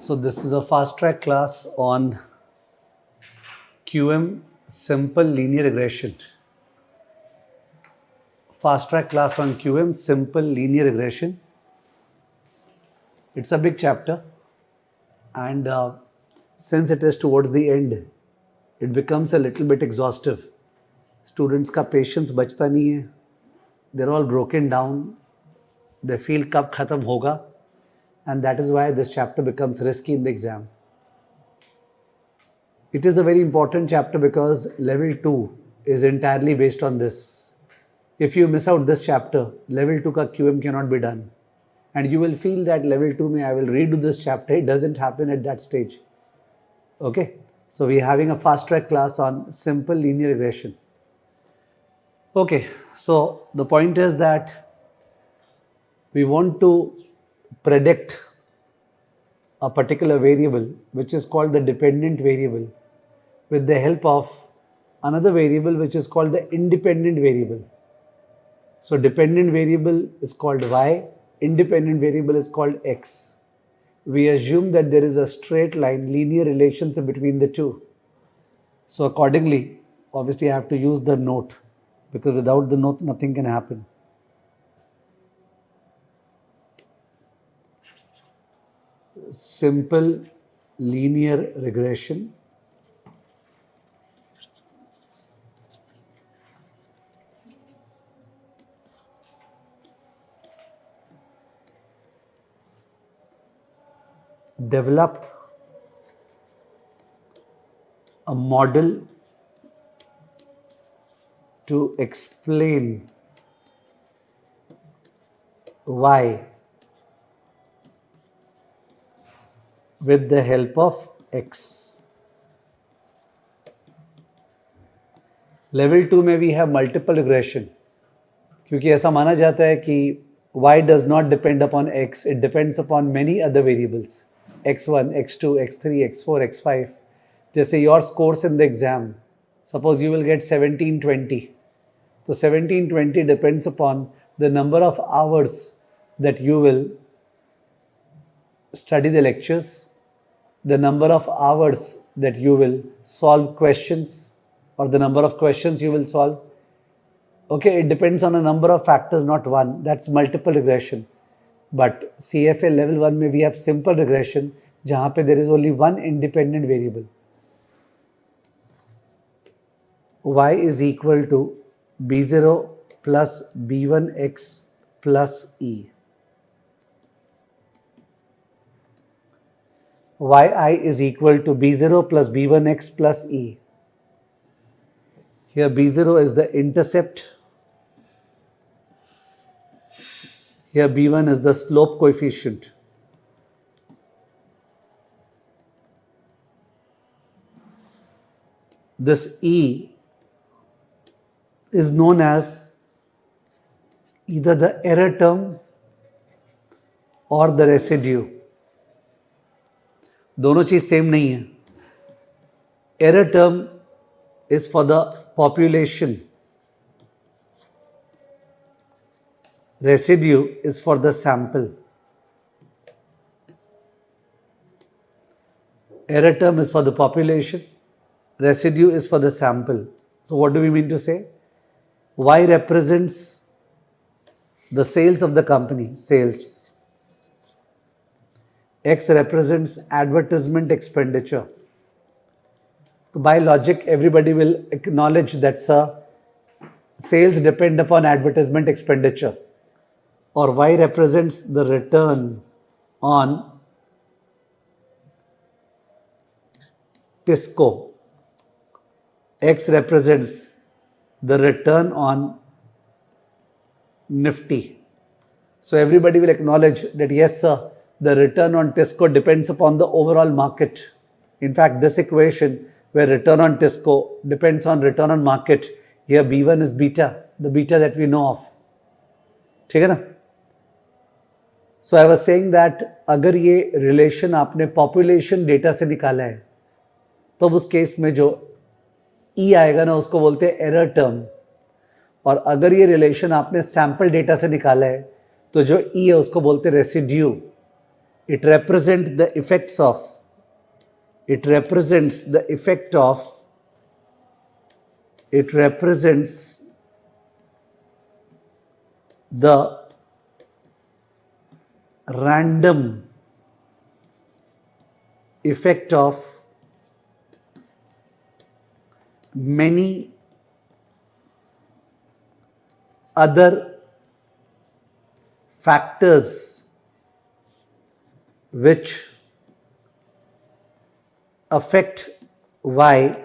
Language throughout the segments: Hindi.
So this is a fast track class on QM simple linear regression. Fast track class on QM simple linear regression. It's a big chapter, and since it is towards the end, it becomes a little bit exhaustive. Students का patience बचता नहीं है. They're all broken down. They feel कब खत्म होगा, and that is why this chapter becomes risky in the exam. It is a very important chapter because level 2 is entirely based on this. If you miss out this chapter, level 2 ka QM cannot be done. And you will feel that level 2 mein I will redo this chapter. It doesn't happen at that stage. Okay. So we are having a fast track class on simple linear regression. Okay. So the point is that we want to predict a particular variable which is called the dependent variable with the help of another variable which is called the independent variable. So dependent variable is called y, independent variable is called x. We assume that there is a straight line, linear relationship between the two. So accordingly, obviously I have to use the note because without the note nothing can happen. Simple linear regression. Develop a model to explain y with the help of x. Level 2 में we have multiple regression क्योंकि ऐसा माना जाता है कि y does not depend upon x, it depends upon many other variables. x1, x2, x3, x4, x5. जैसे your scores in the exam, suppose you will get 1720. So 1720 depends upon the number of hours that you will study the lectures, the number of hours that you will solve questions, or the number of questions you will solve. Okay, it depends on a number of factors, not one. That's multiple regression. But CFA level 1 में we have simple regression जहाँ पे there is only one independent variable. Y is equal to B0 plus B1x plus E. Yi is equal to B0 plus B1x plus E. Here B0 is the intercept. Here B1 is the slope coefficient. This E is known as either the error term or the residue. दोनों चीज सेम नहीं है. Error term is for the population. Residue is for the sample. Error term is for the population. Residue is for the sample. So what do we mean to say? Y represents the sales of the company, sales. X represents advertisement expenditure. So by logic, everybody will acknowledge that sales depend upon advertisement expenditure. Or Y represents the return on Tisco. X represents the return on Nifty. So everybody will acknowledge that yes, sir, the return on Tisco depends upon the overall market. In fact, this equation where return on Tisco depends on return on market, here B1 is beta, the beta that we know of. ठीक है ना? So I was saying that अगर ये relation आपने population data से निकाला है, तो उस केस में जो E आएगा ना उसको बोलते हैं error term. और अगर ये relation आपने sample data से निकाला है, तो जो E है उसको बोलते हैं residue. it represents the effects of, it represents the effect of, it represents the random effect of many other factors which affect Y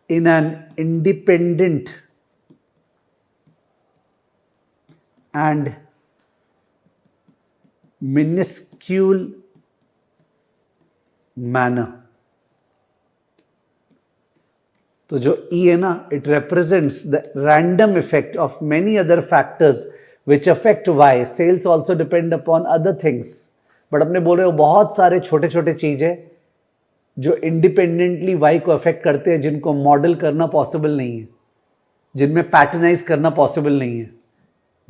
in an independent and minuscule manner. तो जो E है ना, it represents the random effect of many other factors which affect Y. Sales also depend upon other things. But अपने बोल रहे हो बहुत सारे छोटे छोटे चीजें जो इंडिपेंडेंटली वाई को अफेक्ट करते हैं, जिनको मॉडल करना पॉसिबल नहीं है, जिनमें पैटर्नाइज करना पॉसिबल नहीं है,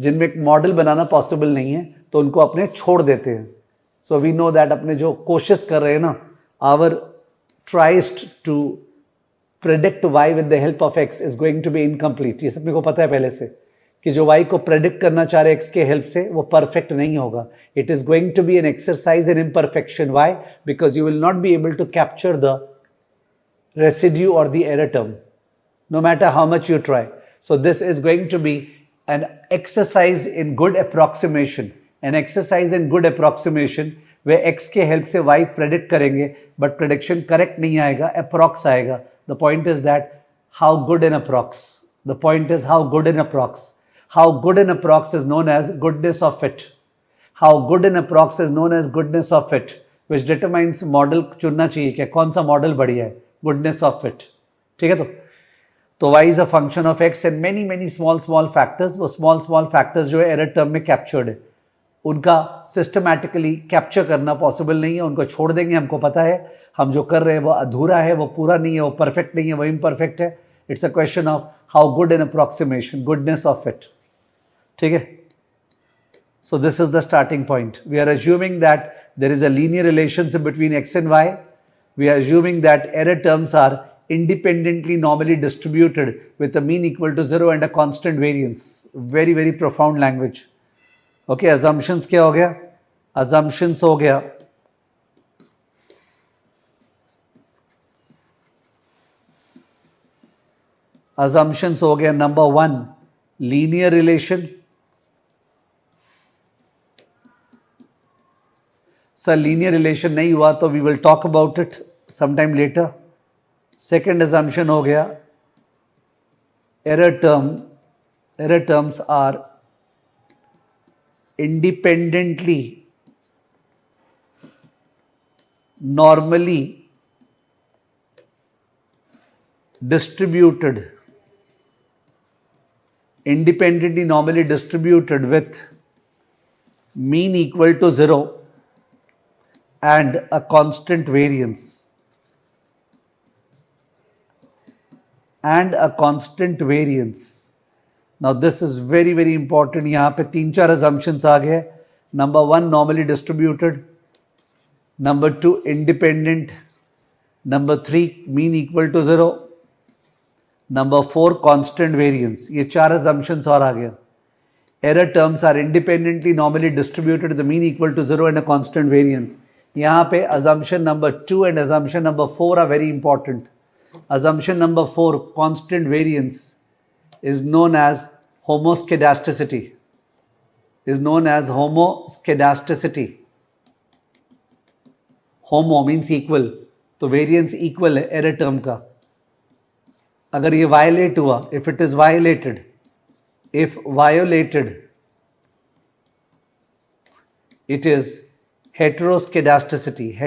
जिनमें एक मॉडल बनाना पॉसिबल नहीं है, तो उनको अपने छोड़ देते हैं. सो वी नो दैट अपने जो कोशिश कर रहे हैं ना, our tryst to predict Y with the help of X is going to be incomplete. ये सब मेरे को पता है पहले से कि जो वाई को प्रेडिक्ट करना चाह रहे एक्स के हेल्प से, वो परफेक्ट नहीं होगा. It is going to be an exercise in imperfection. Why? Because you will not be able to capture the residue or the error term, no matter how much you try. So this is going to be an exercise in good approximation, an exercise in good approximation where x के help से y predict करेंगे, but prediction correct नहीं आएगा, approx आएगा. The point is that how good an approx. The point is how good an approx. How good an approx is known as goodness of fit. How good an approx is known as goodness of fit, which determines model चुनना चाहिए क्या, कौन सा मॉडल बढ़िया है. Goodness of fit. ठीक है. तो y is a function of x and many many small small factors. वो स्मॉल स्मॉल फैक्टर्स जो है एरर टर्म में कैप्चर्ड है, उनका सिस्टमैटिकली कैप्चर करना पॉसिबल नहीं है. उनको छोड़ देंगे. हमको पता है हम जो कर रहे हैं वो अधूरा है, वो पूरा नहीं है, वो परफेक्ट नहीं है, वो इम्परफेक्ट है. It's a question of how good an approximation, goodness of fit. ठीक है. So this is the starting point. We are assuming that there is a linear relationship between x and y. We are assuming that error terms are independently normally distributed with a mean equal to 0 and a constant variance. Very, very profound language. Okay, assumptions क्या हो गया? Assumptions हो गया. Assumptions हो गया. Number 1, linear relation. Sir linear relation नहीं हुआ तो we will talk about it sometime later. Second assumption हो गया, error terms are independently normally distributed with mean equal to 0 and a constant variance. Now this is very very important. यहाँ पे 3-4 assumptions आ गए. Number 1, normally distributed. Number 2, independent. Number 3, mean equal to 0. Number 4, constant variance. ये 4 assumptions और आ गए. Error terms are independently normally distributed with the mean equal to 0 and a constant variance. यहाँ पे assumption number 2 and assumption number 4 are very important. Assumption number 4, constant variance, is known as homoscedasticity. Homo means equal, तो variance equal है error term का. अगर ये violate हुआ, if it is violated, if violated, it is heteroscedasticity.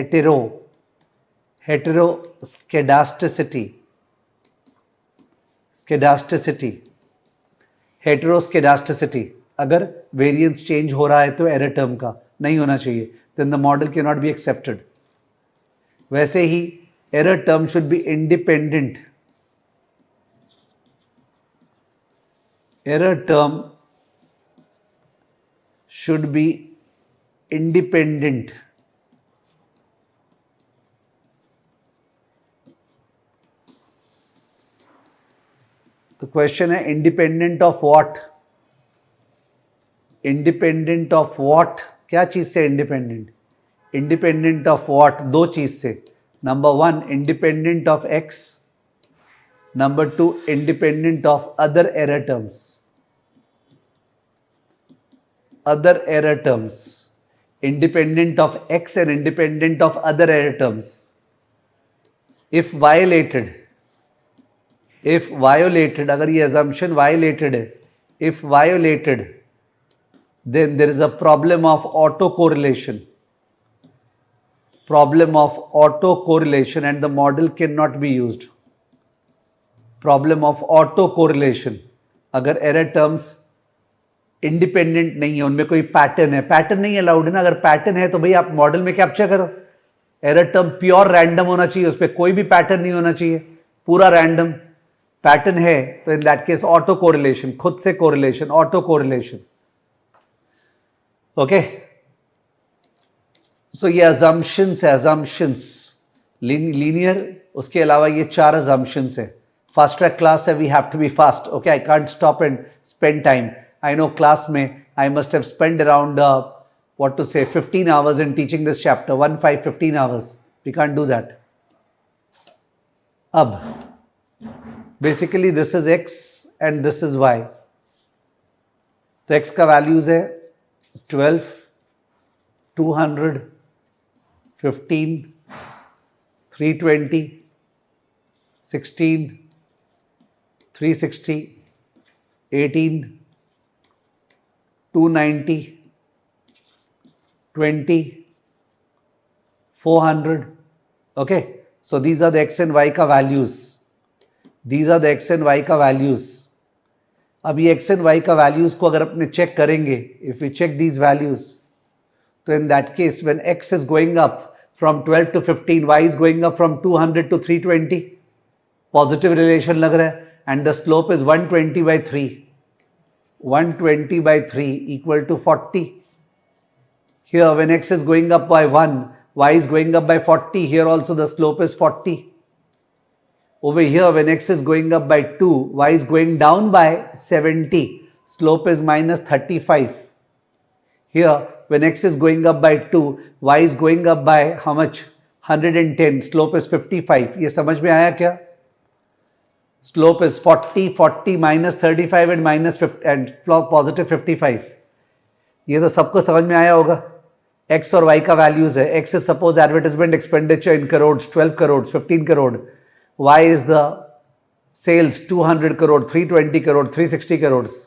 Heteroscedasticity. अगर वेरिएंस चेंज हो रहा है तो एरर टर्म का नहीं होना चाहिए, then the model cannot be accepted. वैसे ही error term should be independent. Error term should be independent तो क्वेश्चन है independent of what, independent of what, क्या चीज से इंडिपेंडेंट, इंडिपेंडेंट ऑफ व्हाट, दो चीज से, number one independent of x, number two independent of other error terms, other error terms, independent of x and independent of other error terms. If violated, अगर ये assumption violated है, if violated, then there is a problem of autocorrelation. Problem of autocorrelation and the model cannot be used. Problem of autocorrelation. अगर error terms इंडिपेंडेंट नहीं है, उनमें कोई पैटर्न है, पैटर्न नहीं अलाउड है ना, अगर पैटर्न है तो भाई आप मॉडल में कैप्चर करो, एरर टर्म प्योर रैंडम होना चाहिए, उस पर कोई भी पैटर्न नहीं होना चाहिए, पूरा रैंडम, पैटर्न है तो in that case auto correlation, खुद से कोरिलेशन, ऑटो कोरिलेशन, ओके। सो ये अजम्पशंस है, अजम्पशंस लीनियर, उसके अलावा ये चार अजम्पशंस है। फास्ट ट्रैक क्लास है, we have to be fast, okay, I can't stop and spend time. I know class में I must have spent around what to say 15 hours in teaching this chapter, 15 hours. We can't do that. अब basically this is x and this is y. तो x का values है 12, 200, 15, 320, 16, 360, 18, 290, 20, 400, okay. So these are the x and y का values, these are the x and y का values. अब ये x and y का values को अगर अपने check करेंगे, if we check these values, तो in that case when x is going up from 12 to 15, y is going up from 200 to 320, positive relation लग रहा है, and the slope is 120 by 3. 120 by 3 equal to 40. Here when x is going up by 1, y is going up by 40, here also the slope is 40. Over here when x is going up by 2, y is going down by 70, slope is minus 35. Here when x is going up by 2, y is going up by how much? 110, slope is 55. ये समझ में आया क्या? Slope is 40, 40 minus 35 and minus 50 and positive 55. ये तो सबको समझ में आया होगा। x और y का वैल्यूज है। x is suppose advertisement expenditure in crores, 12 crores, 15 crore. y is the sales 200 crore, 320 crore, 360 crores.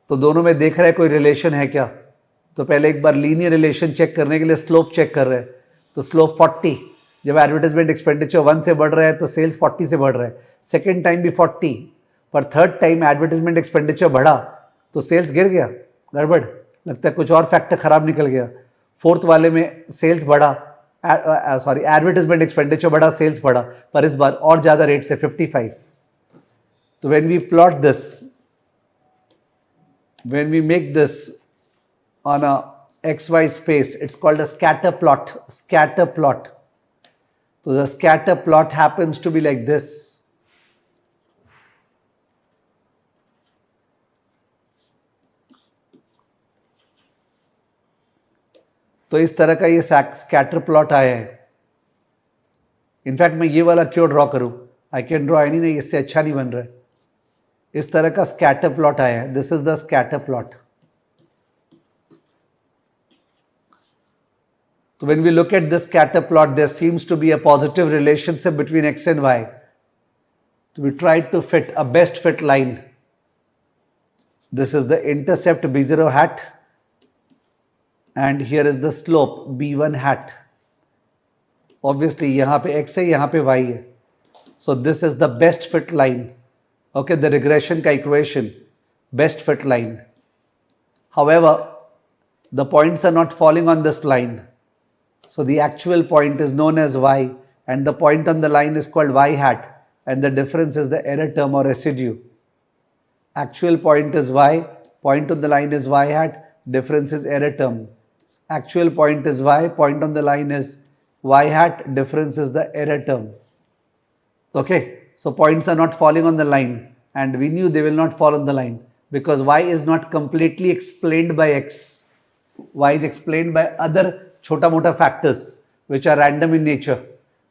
तो दोनों में देख रहे हैं कोई रिलेशन है क्या? तो पहले एक बार लीनियर रिलेशन चेक करने के लिए स्लोप चेक कर रहे हैं। तो स्लोप 40, जब एडवर्टाइजमेंट एक्सपेंडिचर 1 से बढ़ रहा है तो सेल्स 40 से बढ़ रहा है। सेकेंड टाइम भी 40, पर थर्ड टाइम एडवर्टाइजमेंट एक्सपेंडिचर बढ़ा तो सेल्स गिर गया, गड़बड़, लगता है कुछ और फैक्टर खराब निकल गया। फोर्थ वाले में सेल्स बढ़ा, सॉरी एडवर्टाइजमेंट एक्सपेंडिचर बढ़ा, सेल्स बढ़ा, पर इस बार और ज़्यादा रेट से 55। तो when we plot this, when we make this on a xy space, it's called a scatter plot. Scatter plot. So the scatter plot happens to be like this. तो इस तरह का ये स्कैटर प्लॉट आया है। इनफैक्ट मैं ये वाला क्यों ड्रॉ करूं? आई कैन ड्रॉ एनी, नहीं, इससे अच्छा नहीं बन रहा है। इस तरह का स्कैटर प्लॉट आया है। This is the scatter plot. So when we look at this scatter plot, there seems to be a positive relationship between x and y. So we tried to fit a best fit line. This is the intercept b0 hat and here is the slope b1 hat. Obviously यहाँ पे x है, यहाँ पे y है. So this is the best fit line. Okay, the regression का equation, best fit line. However, the points are not falling on this line. So the actual point is known as y and the point on the line is called y hat and the difference is the error term or residue. Actual point is y, point on the line is y hat, difference is error term. actual point is y, point on the line is y hat, difference is the error term. Okay, so points are not falling on the line, and we knew they will not fall on the line because y is not completely explained by x. Y is explained by other chota mota factors which are random in nature.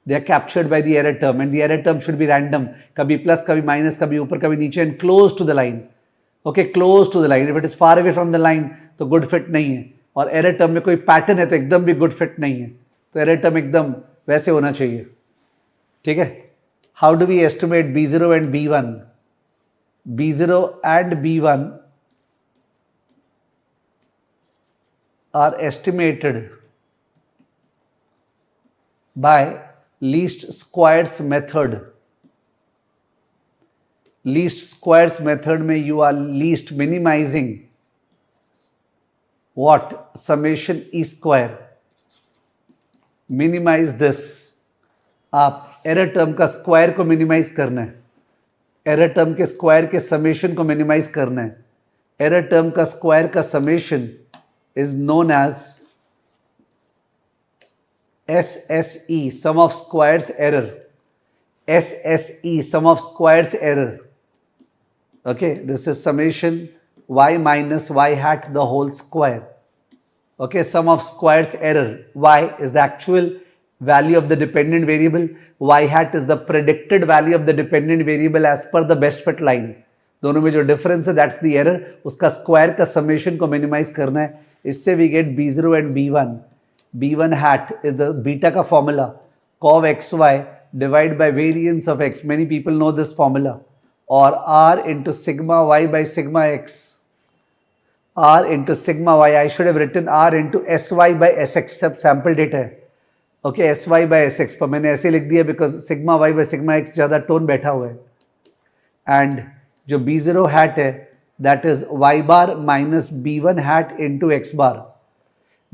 They are captured by the error term, and the error term should be random. Kabhi plus, kabhi minus, kabhi upar, kabhi niche, and close to the line. Okay, close to the line. If it is far away from the line, तो good fit नहीं है. और error term में कोई pattern है तो एकदम भी good fit नहीं है. तो error term एकदम वैसे होना चाहिए. ठीक है? How do we estimate B0 and B1? B0 and B1 are estimated by least squares method. Least squares method में you are least minimizing what? Summation E square. Minimize this. आप एरर टर्म का स्क्वायर को मिनिमाइज करना है. एरर टर्म के स्क्वायर के समेशन को मिनिमाइज करना है. एरर टर्म का स्क्वायर का summation is known as SSE, sum of squares error. SSE, sum of squares error. Okay, this is summation y minus y hat the whole square. Okay, sum of squares error. Y is the actual value of the dependent variable. Y hat is the predicted value of the dependent variable as per the best fit line. दोनों में जो difference है that's the error. उसका square का summation को minimize करना है. इससे we get B0 and B1. B1 hat is the beta का formula. Cov xy divided by variance of x. Many people know this formula. Or R into sigma y by sigma x. R into sigma y. I should have written R into sy by sx. सब sample data है. Okay, sy by sx पर मैंने ऐसे लिख दिया because sigma y by sigma x ज़्यादा टोन बैठा हुआ है. And जो B0 hat है that is y bar minus B1 hat into x bar.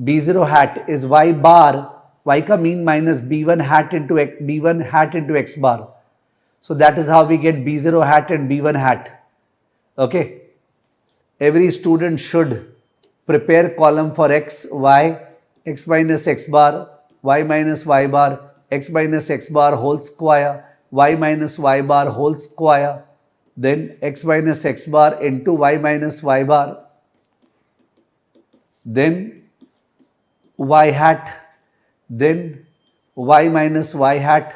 B0 hat is y bar, y का mean minus B1 hat into x bar. So that is how we get B0 hat and B1 hat. Okay. Every student should prepare column for x, y, x minus x bar, y minus y bar, x minus x bar whole square, y minus y bar whole square, then x minus x bar into y minus y bar, then y hat, then y minus y hat,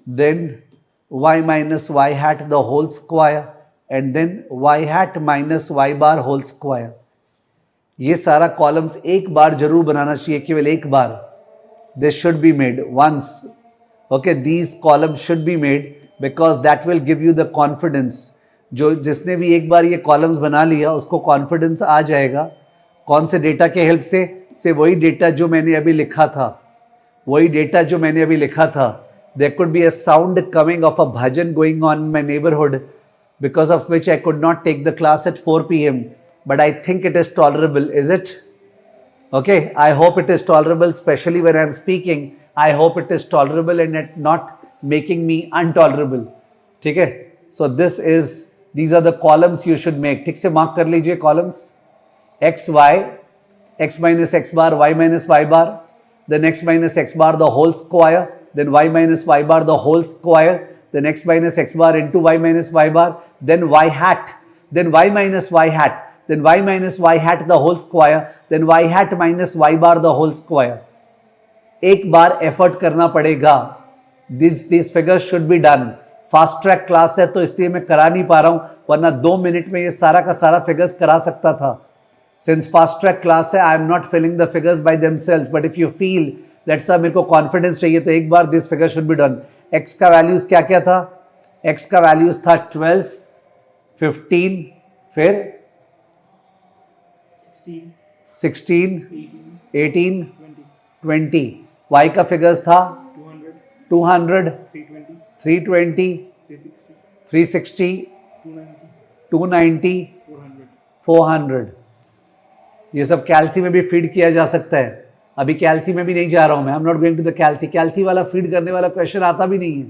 then y minus y hat the whole square, and then y hat minus y bar whole square. ये सारा कॉलम्स एक बार जरूर बनाना चाहिए, केवल एक बार. This should be made once. Okay, these columns should be made because that will give you the confidence. जो जिसने भी एक बार ये कॉलम्स बना लिया उसको कॉन्फिडेंस आ जाएगा. कौन से डेटा के हेल्प से वही डेटा जो मैंने अभी लिखा था, वही डेटा जो मैंने अभी लिखा था. There could be a sound coming of a bhajan going on in my neighborhood because of which I could not take the class at 4 p.m. But I think it is tolerable, is it? Okay, I hope it is tolerable, especially when I am speaking. I hope it is tolerable and not making me intolerable. ठीक है? So these are the columns you should make. ठीक से mark कर लीजिए columns. X, Y, x minus x bar, y minus y bar, then x minus x bar the whole square, then y minus y bar the whole square, then x minus x bar into y minus y bar, then y hat, then y minus y hat, then y minus y hat the whole square, then y hat minus y bar the whole square. एक बार एफर्ट करना पड़ेगा. These figures should be done. Fast track class है तो इसलिए मैं करा नहीं पा रहा हूं, वरना 2 मिनट में ये सारा का सारा फिगर्स करा सकता था. Since fast track class है, I am not filling the figures by themselves. But if you feel that sir मेरे को confidence चाहिए तो एक बार this figure should be done. X का values क्या क्या था? X का values था 12, 15, फिर 16, 18, 20. Y का figures था 200, 320, 360, 290, 400. ये सब कैल्सी में भी फीड किया जा सकता है. अभी कैल्सी में भी नहीं जा रहा हूं मैं. I am not going to the कैल्सी वाला फीड करने वाला क्वेश्चन आता भी नहीं है.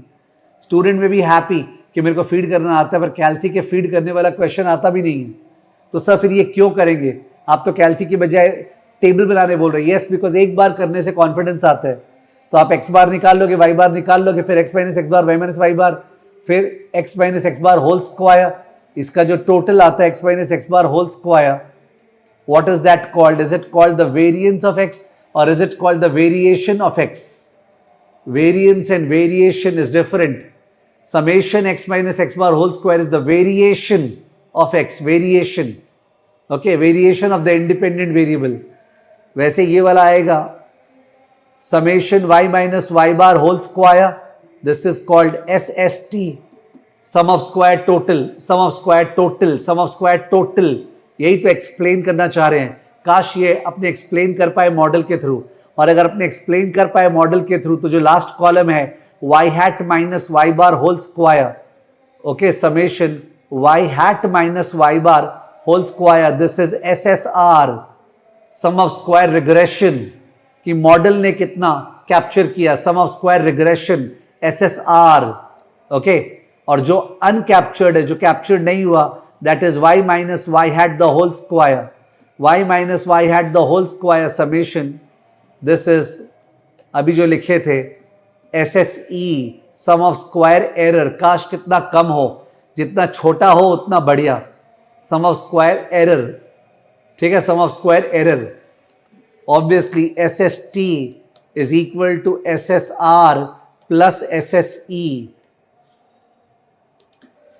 स्टूडेंट में भी हैप्पी कि मेरे को फीड करना आता है, पर कैल्सी के फीड करने वाला क्वेश्चन आता भी नहीं है. तो सर फिर ये क्यों करेंगे? आप तो कैल्सी की बजाय टेबल बनाने बोल रहे हैं। यस, बिकॉज एक बार करने से कॉन्फिडेंस आता है। तो आप x बार निकाल लोगे, y बार निकाल लोगे, फिर x minus x bar, y minus Y bar, फिर x minus x bar whole square. इसका जो टोटल आता है x minus x bar whole square, what is that called? Is it called the variance of x or is it called the variation of x? Variance and variation is different. Summation x minus x bar whole square is the variation of x, variation. Okay, variation of the independent variable. वैसे ये वाला आएगा summation y minus y bar whole square. This is called SST, sum of square total, sum of square total, sum of square total. यही तो एक्सप्लेन करना चाह रहे हैं। काश ये अपने एक्सप्लेन कर पाए मॉडल के थ्रू, और अगर अपने एक्सप्लेन कर पाए मॉडल के थ्रू तो जो लास्ट कॉलम है y hat minus y bar whole square, okay, summation y hat minus y bar whole square, this is SSR, sum of square regression, कि मॉडल ने कितना कैप्चर किया, sum of square regression SSR, okay, और जो अनकैप्चर्ड है, जो कैप्चर्ड नहीं हुआ, that is y minus y hat the whole square, y minus y hat the whole square summation, this is अभी जो लिखे थे SSE, sum of square error, काश कितना कम हो, जितना छोटा हो उतना बढ़िया, sum of square error, ठीक है, sum of square error, obviously SST is equal to SSR plus SSE,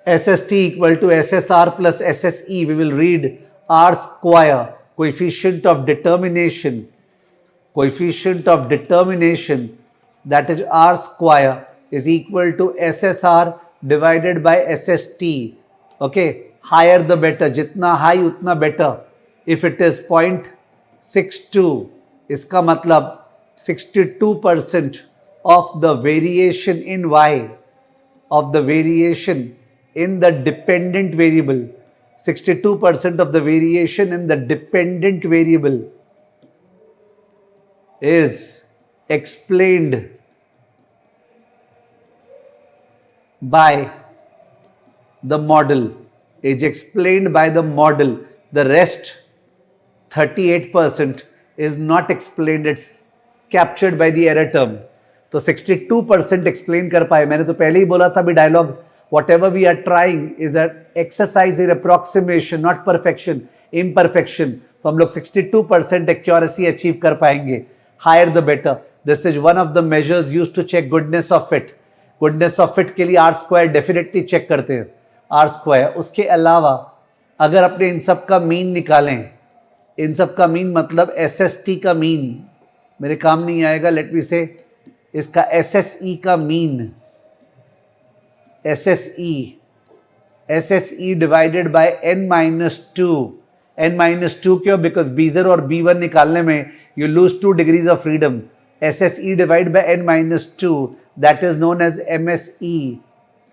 SST equal to SSR plus SSE, we will read R square, coefficient of determination, that is R square is equal to SSR divided by SST, okay, higher the better, jitna high utna better. If it is 0.62, इसका मतलब 62% of the variation in y, of the variation in the dependent variable, 62% of the variation in the dependent variable is explained by the model, is explained by the model. The rest 38% is not explained, it's captured by the error term. तो 62% explain कर पाए। मैंने तो पहले ही बोला था भी dialogue, whatever we are trying is an exercise in approximation, not perfection, imperfection. तो हम लोग 62% accuracy achieve कर पाएंगे, higher the better. This is one of the measures used to check goodness of fit. Goodness of fit के लिए R square definitely check करते हैं, R square. उसके अलावा अगर अपने इन सब का मीन निकालें, इन सब का मीन मतलब SST का मीन, मेरे काम नहीं आएगा, लेट मी से इसका SSE का mean, SSE divided by n minus 2, n minus 2 क्यों? Because B0 और B1 निकालने में you lose 2 degrees of freedom. SSE divided by n minus 2, that is known as MSE,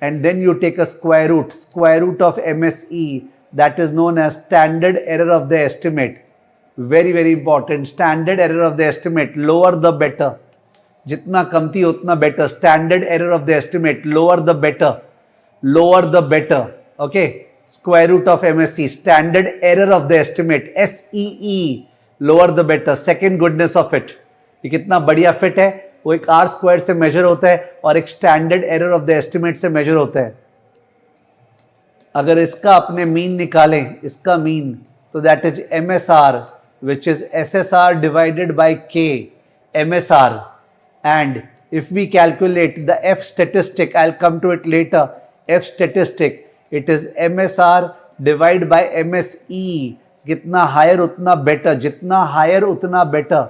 and then you take a square root of MSE, that is known as standard error of the estimate. Very very important, standard error of the estimate, lower the better, जितना कमती उतना better, standard error of the estimate, lower the better, okay, square root of MSE, standard error of the estimate, SEE, lower the better. Second goodness of it, ये कितना बढ़िया फिट है, वो एक R स्क्वायर से मेजर होता है और एक standard error of the estimate से मेजर होता है। अगर इसका अपने मीन निकालें, इसका मीन, तो that is MSR, which is SSR divided by K, MSR, and if we calculate the F statistic, I'll come to it later, F statistic, it is MSR divided by MSE, जितना हायर उतना बेटर, जितना हायर उतना better,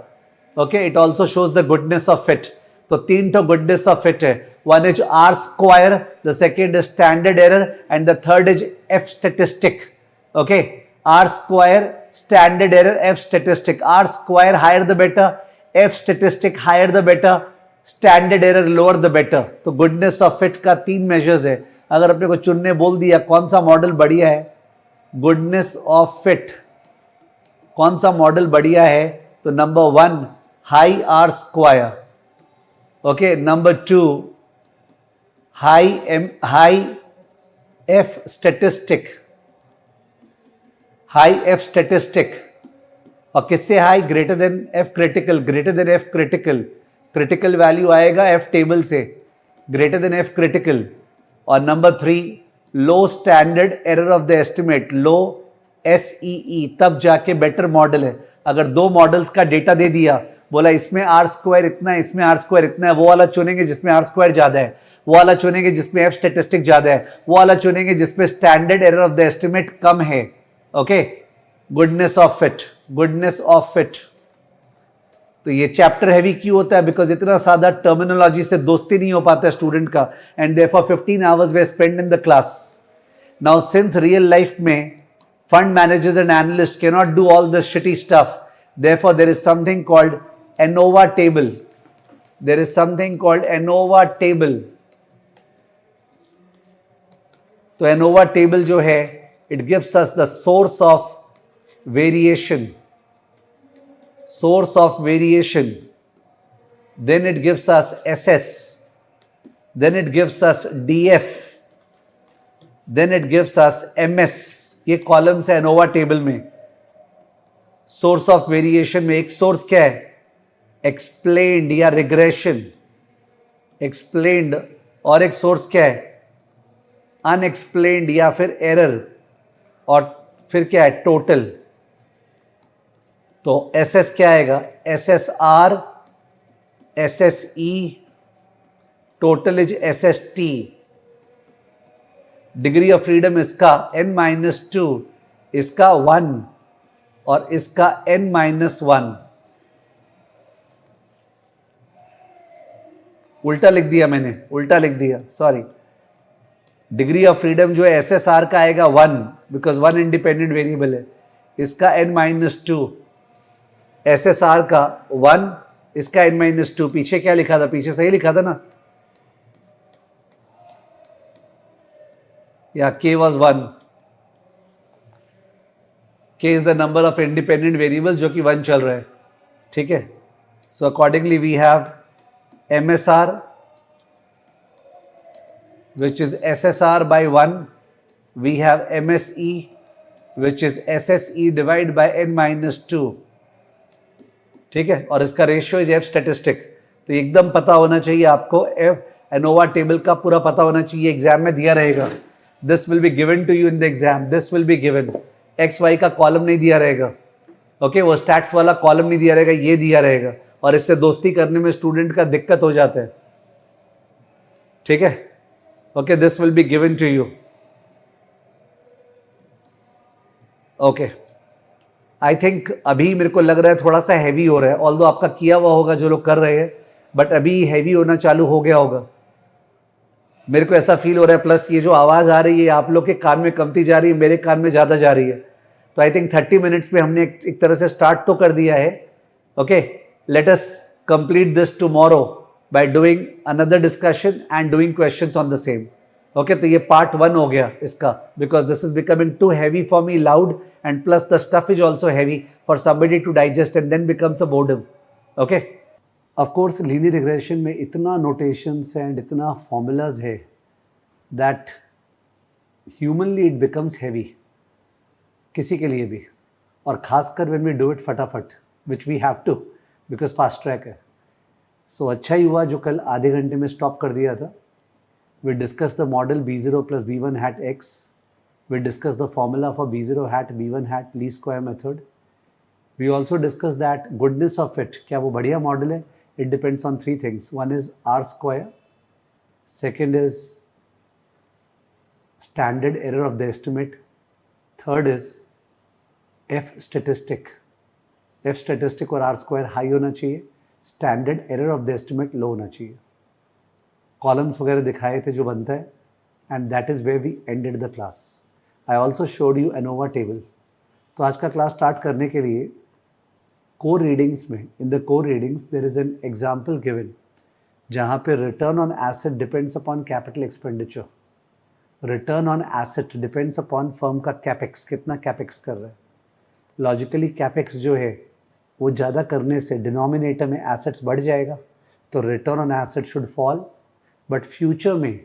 okay, it also shows the goodness of fit. तो तीन तो goodness of fit है, one is R square, the second is standard error, and the third is F statistic, okay, R square, standard error, F statistic. R square higher the better, F statistic higher the better, standard error lower the better. तो goodness of fit का तीन measures है। अगर अपने को चुनने बोल दिया कौन सा मॉडल बढ़िया है, goodness of fit, कौन सा मॉडल बढ़िया है, तो number 1 high R square, okay, number 2 high F statistic, high F statistic, और किससे high? Greater than F critical, greater than F critical, critical value आएगा एफ टेबल से, ग्रेटर देन एफ क्रिटिकल। और number 3, low standard error of the estimate, low SEE, तब जाके बेटर मॉडल है। अगर 2 मॉडल्स का डेटा दे दिया, बोला इसमें आर स्क्वायर इतना है, इसमें आर स्क्वायर इतना है, वो वाला चुनेंगे जिसमें आर स्क्वायर ज्यादा है, वो वाला चुनेंगे जिसमें एफ स्टेटिस्टिक ज्यादा है, वो वाला चुनेंगे जिसमें standard error of the estimate कम है। Okay, goodness of fit, goodness of fit. तो ये चैप्टर हैवी क्यों होता है? बिकॉज इतना सादा टर्मिनोलॉजी से दोस्ती नहीं हो पाता है स्टूडेंट का, and therefore 15 hours way spend in the class. Now since real life में fund managers and analysts cannot do all this shitty stuff, therefore there is something called ANOVA table. There is something called ANOVA table. तो ANOVA table जो है, it gives us the source of variation, source of variation, then it gives us SS, then it gives us DF, then it gives us MS. ये कॉलम्स है एनोवा टेबल में। सोर्स ऑफ वेरिएशन में एक सोर्स क्या है? एक्सप्लेन्ड या रिग्रेशन, एक्सप्लेन्ड, और एक सोर्स क्या है? अनएक्सप्लेन्ड या फिर एरर, और फिर क्या है? टोटल। तो SS क्या आएगा? SSR, SSE, total is SST। Degree of freedom इसका n-2, इसका 1 और इसका n-1। उल्टा लिख दिया मैंने, उल्टा लिख दिया, सॉरी। डिग्री ऑफ फ्रीडम जो है SSR का आएगा 1, बिकॉज 1 इंडिपेंडेंट वेरिएबल है, इसका n-2, SSR का 1, इसका n-2। पीछे क्या लिखा था? पीछे सही लिखा था ना? या K was 1, K is the number of independent variables जो कि 1 चल रहा है, ठीक है। So accordingly we have MSR which is SSR by 1, we have MSE which is SSE divided by n-2, ठीक है। और इसका रेशियो इज एफ स्टेटिस्टिक। तो एकदम पता होना चाहिए आपको, एफ एनोवा टेबल का पूरा पता होना चाहिए, एग्जाम में दिया रहेगा। This will be given to you in the exam, this will be given. X Y का कॉलम नहीं दिया रहेगा, ओके वो स्टैट्स वाला कॉलम नहीं दिया रहेगा, ये दिया रहेगा, और इससे दोस्ती करने में स्टूडेंट का दिक्कत हो जाता है, ठीक है। Okay this will be given to you, okay. I think अभी मेरे को लग रहा है थोड़ा सा हैवी हो रहा है, ऑल्दो आपका किया हुआ होगा जो लोग कर रहे हैं, बट अभी हैवी होना चालू हो गया होगा, मेरे को ऐसा फील हो रहा है। प्लस ये जो आवाज़ आ रही है आप लोग के कान में कमती जा रही है, मेरे कान में ज़्यादा जा रही है। तो आई थिंक 30 मिनट्स में हमने एक तरह से स्टार्ट तो कर दिया है। Okay let us complete this tomorrow by doing another discussion and doing questions on the same. Okay तो ये पार्ट 1 हो गया इसका, because this is becoming too heavy for me, loud, and plus the stuff is also heavy for somebody to digest and then becomes a boredom. Okay of course linear regression में इतना नोटेशंस एंड इतना फॉर्मूलाज है that humanly it becomes heavy किसी के लिए भी, और खासकर व्हेन वी डू इट फटाफट, which we have to because fast track है। सो अच्छा ही हुआ जो कल आधे घंटे में स्टॉप कर दिया था। We discussed the model B0 plus B1 hat x. We discussed the formula for B0 hat B1 hat least square method. We also discussed that goodness of it, क्या वो बढ़िया मॉडल है? It depends on 3 things. One is R square. Second is standard error of the estimate. Third is F statistic. F statistic और R square high होना चाहिए. Standard error of the estimate low होना चाहिए. कॉलम्स वगैरह दिखाए थे जो बनता है, and that is where we ended the class. I also showed you ANOVA table. तो आज का क्लास स्टार्ट करने के लिए कोर रीडिंग्स में, in the core readings there is an example given जहाँ पे return on asset depends upon capital expenditure. Return on asset depends upon firm का कैपेक्स, कितना कैपेक्स कर रहा है। लॉजिकली कैपेक्स जो है वो ज़्यादा करने से डिनोमिनेटर में एसेट्स बढ़ जाएगा, तो return on asset should fall, but future में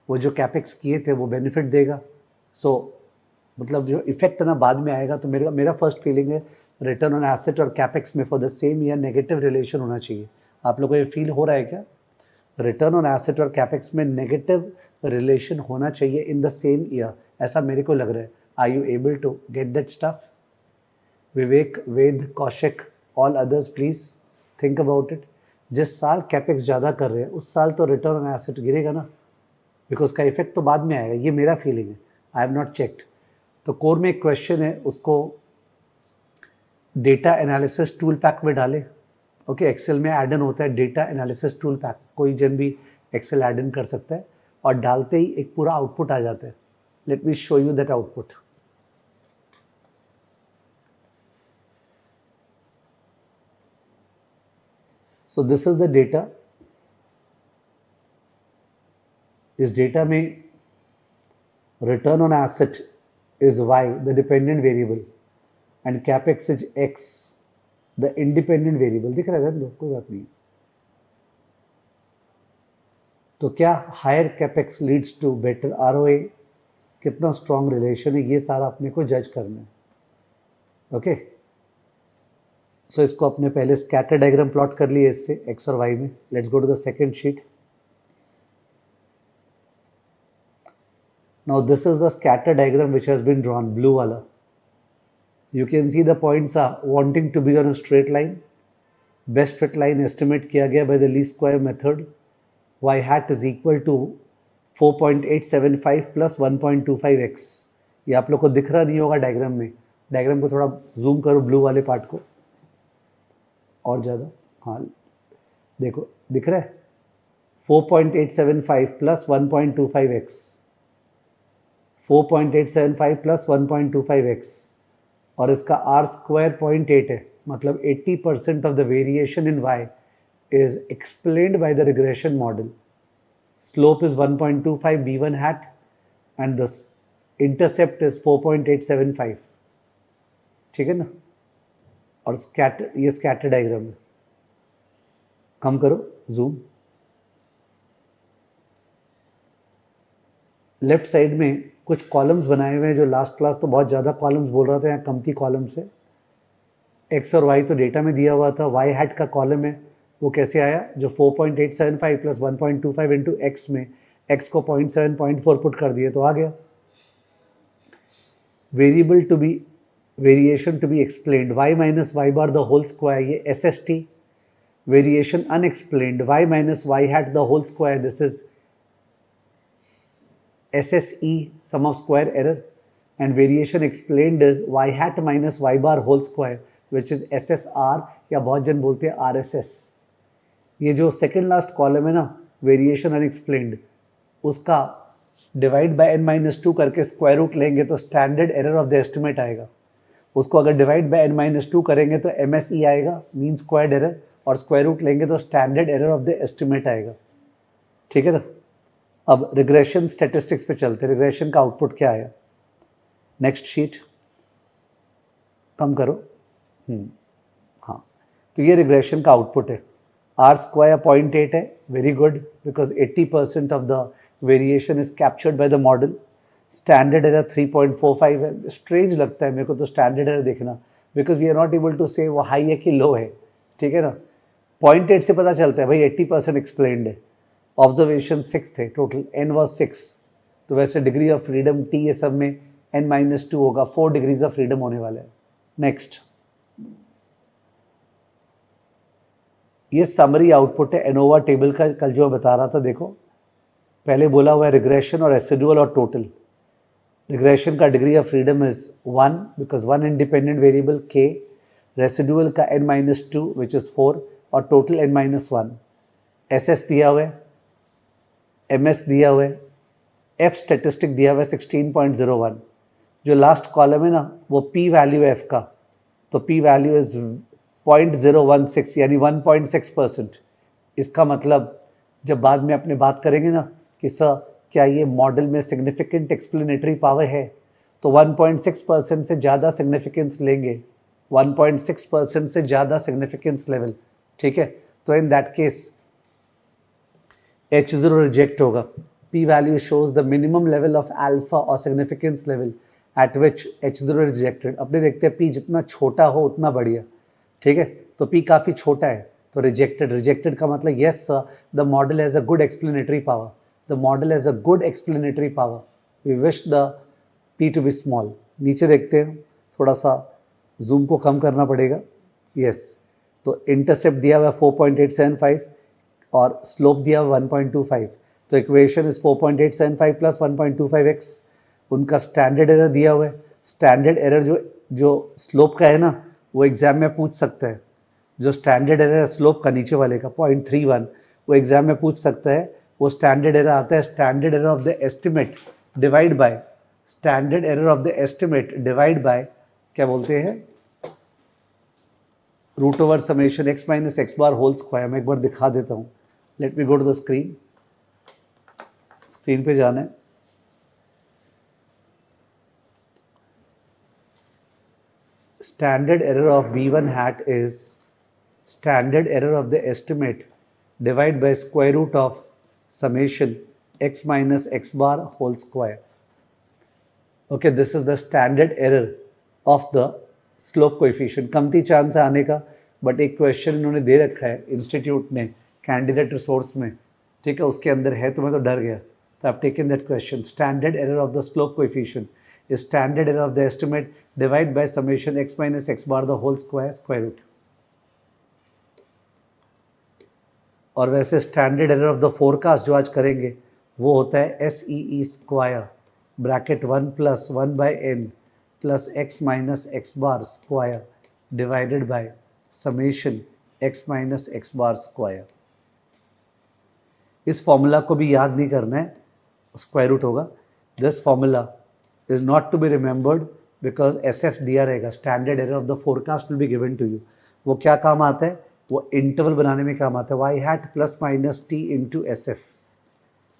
वो जो कैपेक्स किए थे वो बेनिफिट देगा। सो मतलब जो इफेक्ट ना बाद में आएगा। तो मेरा फर्स्ट फीलिंग है रिटर्न ऑन एसेट और कैपेक्स में for the same year negative relation होना चाहिए। आप लोगों को ये फील हो रहा है क्या? रिटर्न ऑन एसेट और कैपेक्स में नेगेटिव रिलेशन होना चाहिए इन द सेम ईयर, ऐसा मेरे को लग रहा है। Are you able to get that stuff? Vivek, Ved, Kaushik, all others please think about it. जिस साल कैपेक्स ज़्यादा कर रहे हैं उस साल तो रिटर्न ऑन एसेट गिरेगा ना, बिकॉज का इफेक्ट तो बाद में आएगा, ये मेरा फीलिंग है, आई हैव नॉट चेक्ड। तो कोर में एक क्वेश्चन है, उसको डेटा एनालिसिस टूल पैक में डालें। ओके, एक्सेल में ऐड इन होता है डेटा एनालिसिस टूल पैक, कोई जन भी एक्सेल ऐड इन कर सकता है और डालते ही एक पूरा आउटपुट आ जाता है। Let me show you that output. So this is the data. इस डेटा में return on asset is Y the dependent variable and capex is X the independent variable. दिख रहा है? कोई बात नहीं। तो क्या higher capex leads to better ROA? कितना स्ट्रॉन्ग रिलेशन है, ये सारा अपने को जज करना है। ओके, सो इसको अपने पहले स्कैटर डायग्राम प्लॉट कर लिए इससे एक्स और वाई में। Let's go to the second sheet. Now this is the scatter diagram which has been drawn, blue wala. You can see the points are wanting to be on a straight line. Best fit line estimate किया गया by the least square method. Y hat is equal to 4.875 plus 1.25x. ये आप लोग को दिख रहा नहीं होगा डायग्राम में। डायग्राम को थोड़ा जूम करो ब्लू वाले पार्ट को और ज़्यादा। हाँ देखो, दिख रहा है 4.875 प्लस 1.25x, 4.875 प्लस 1.25x, और इसका आर स्क्वायर 0.8 है, मतलब 80% of the variation in y is explained by the regression model. Slope is 1.25 b1 hat and the intercept is 4.875. ठीक है ना? और स्कैटर, ये स्कैटर डायग्राम है। कम करो जूम। लेफ्ट साइड में कुछ कॉलम्स बनाए हुए हैं, जो लास्ट क्लास तो बहुत ज़्यादा कॉलम्स बोल रहा था, यहाँ कम थी कॉलम्स है। एक्स और वाई तो डेटा में दिया हुआ था, वाई हैट का कॉलम है, वो कैसे आया? जो 4.875 प्लस 1.25 इंटू एक्स में एक्स को 0.7 0.4 पुट कर दिए तो आ गया। Variable to be, variation to be explained, y minus Y bar the whole square, ये S S T. Variation unexplained, y minus y hat the whole square, this is SSE, sum of square error, and variation explained is y hat minus y bar whole square, which is SSR, या बहुत जन बोलते हैं RSS। ये जो सेकेंड लास्ट कॉलम है ना, वेरिएशन अनएक्सप्लेन्ड, उसका डिवाइड बाय n-2 करके स्क्वायर रूट लेंगे तो standard error of the estimate आएगा। उसको अगर डिवाइड बाय n-2 करेंगे तो MSE आएगा, मीन स्क्वायर्ड एरर, और स्क्वायर रूट लेंगे तो standard error of the estimate आएगा। ठीक है ना? अब रिग्रेशन स्टैटिस्टिक्स पे चलते हैं। रिग्रेशन का आउटपुट क्या आया? नेक्स्ट शीट, कम करो। हाँ, तो ये रिग्रेशन का आउटपुट है। आर स्क्वायर 0.8 है, very good, because 80% of the variation is captured by the model. Standard error 3.45 है। स्ट्रेंज लगता है मेरे को तो स्टैंडर्ड एरर देखना, because we are not able to say वो हाई है कि लो है। ठीक है ना? 0.8 से पता चलता है भाई 80% एक्सप्लेन्ड है। ऑब्जर्वेशन 6 थे टोटल, n वॉज 6, तो वैसे डिग्री ऑफ फ्रीडम t ये सब में n-2 होगा, 4 डिग्रीज ऑफ फ्रीडम होने वाला है। नेक्स्ट, ये समरी आउटपुट है एनोवा टेबल का, कल जो मैं बता रहा था। देखो, पहले बोला हुआ है रिग्रेशन और रेसिडुअल और टोटल। रिग्रेशन का degree of freedom is 1 because 1 independent variable k, residual का n-2 विच इज 4 और टोटल n-1। SS दिया हुआ है, MS दिया हुआ है, F स्टेटिस्टिक दिया हुआ है 16.01। जो लास्ट कॉलम है ना, वो P वैल्यू है F का, तो P वैल्यू इज 0.016 यानी 1.6%। इसका मतलब जब बाद में अपने बात करेंगे ना कि सर क्या ये मॉडल में सिग्निफिकेंट एक्सप्लेनेटरी पावर है, तो 1.6% से ज़्यादा सिग्निफिकेंस लेंगे, 1.6% से ज़्यादा सिग्निफिकेंस लेवल। ठीक है? तो in that case H0 reject होगा। P value shows the minimum level of alpha और significance level at which h0 rejected. अपने देखते हैं p जितना छोटा हो उतना बढ़िया. ठीक है, तो p काफ़ी छोटा है तो रिजेक्टेड. रिजेक्टेड का मतलब yes sir the model has a good explanatory power. The model has a good explanatory power. We wish the p to be small. नीचे देखते हैं, थोड़ा सा जूम को कम करना पड़ेगा. यस, तो इंटरसेप्ट दिया हुआ 4.875 और स्लोप दिया हुआ 1.25. तो इक्वेशन इज 4.875 प्लस 1.25x. उनका स्टैंडर्ड एरर दिया हुआ है. स्टैंडर्ड एरर जो स्लोप का है ना, वो एग्जाम में पूछ सकता है. जो स्टैंडर्ड एरर है स्लोप का नीचे वाले का 0.31, वो एग्जाम में पूछ सकता है. वो स्टैंडर्ड एरर आता है standard error of the estimate divide by standard error of the estimate divide by क्या बोलते हैं, root over summation x minus x bar whole square. मैं एक बार दिखा देता हूँ. Let me go to the screen. Screen पे जाना है. Standard error of B1 hat is standard error of the estimate divided by square root of summation x minus x bar whole square. Okay, this is the standard error of the slope coefficient. कमती चांस है आने का, बट एक क्वेश्चन इन्होंने दे रखा है इंस्टीट्यूट ने कैंडिडेट रिसोर्स में. ठीक है, उसके अंदर है तो मैं तो डर गया. तो I've taken that question. Standard error of the slope coefficient is standard error of the estimate divided by summation x minus x bar the whole square square root. और वैसे standard error of the forecast जो आज करेंगे वो होता है SEE square bracket 1 plus 1 by n plus x minus x bar square divided by summation x minus x bar square. इस फॉर्मूला को भी याद नहीं करना है, स्क्वायर रूट होगा. This formula is not to be remembered because SF दिया रहेगा. Standard error of the forecast will be given to you. वो क्या काम आता है, वो इंटरवल बनाने में काम आता है. Y hat plus minus t into SF.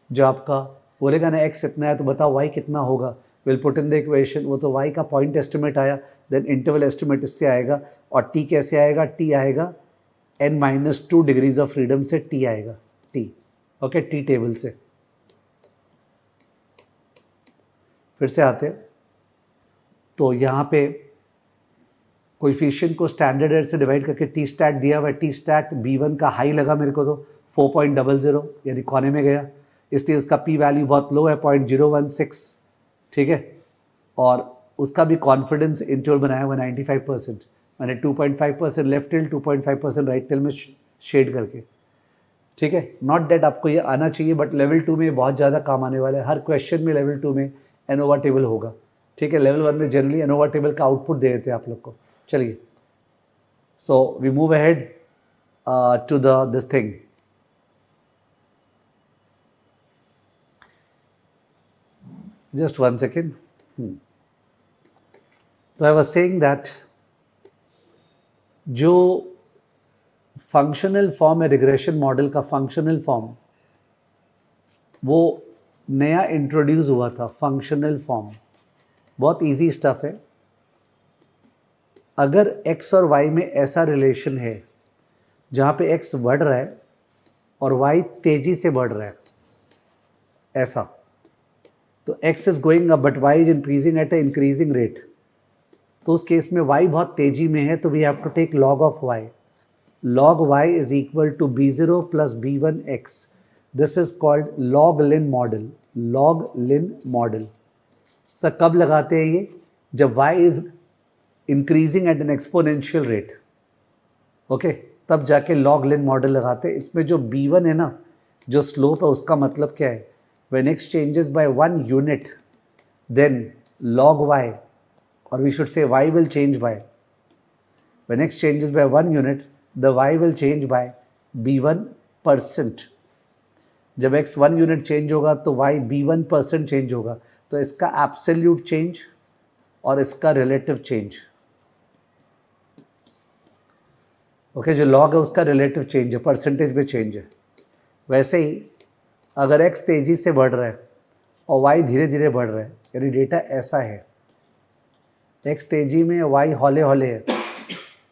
जो आपका बोलेगा ना x इतना है तो बताओ y कितना होगा, will put in the equation. वो तो y का पॉइंट एस्टिमेट आया, देन इंटरवल एस्टिमेट इससे आएगा. और t कैसे आएगा, t आएगा n minus 2 degrees of freedom से t आएगा. t ओके, t टेबल से. फिर से आते हैं तो यहाँ पे कोएफिशिएंट को स्टैंडर्ड एरर से डिवाइड करके टी स्टैट दिया हुआ है. टी स्टैट B1 का हाई लगा मेरे को तो 4.00 यानी कोने में गया, इसलिए उसका P वैल्यू बहुत लो है 0.016. ठीक है, और उसका भी कॉन्फिडेंस इंटरवल बनाया हुआ 95%. मैंने 2.5% लेफ्ट टिल 2.5% राइट टिल में शेड करके. ठीक है, नॉट डेट आपको ये आना चाहिए, बट लेवल 2 में बहुत ज़्यादा काम आने वाला है. हर क्वेश्चन में लेवल 2 में एनोवा टेबल होगा. ठीक है, लेवल 1 में जनरली एनोवा टेबल का आउटपुट दे देते हैं आप लोग को. चलिए, so we move ahead to the this thing. Just 1 second. तो आई वाज सेइंग दैट जो फंक्शनल फॉर्म है रिग्रेशन मॉडल का, फंक्शनल फॉर्म वो नया इंट्रोड्यूस हुआ था. फंक्शनल फॉर्म बहुत इजी स्टफ है. अगर x और y में ऐसा रिलेशन है जहाँ पे x बढ़ रहा है और y तेजी से बढ़ रहा है, ऐसा, तो x is going up but y is increasing eight A increasing rate. तो उस केस में y बहुत तेजी में है तो we have to take log of y. log y is equal to b0 plus b1x. This is called log lin model. log lin model sir कब लगाते हैं ये, जब y is increasing at an exponential rate. Okay, तब जाके log lin मॉडल लगाते हैं. इसमें जो b1 है ना, जो स्लोप है, उसका मतलब क्या है, when x changes by 1 unit then log y, or we should say y will change by, when x changes by 1 unit the y will change by b1%. जब x 1 यूनिट चेंज होगा तो y b1% चेंज होगा. तो इसका एब्सोल्यूट चेंज और इसका रिलेटिव चेंज. ओके, जो लॉग है उसका रिलेटिव चेंज है, परसेंटेज में चेंज है. वैसे ही अगर x तेजी से बढ़ रहा है और y धीरे धीरे बढ़ रहा है, यानी डेटा ऐसा है, x तेजी में y हौले हौले है.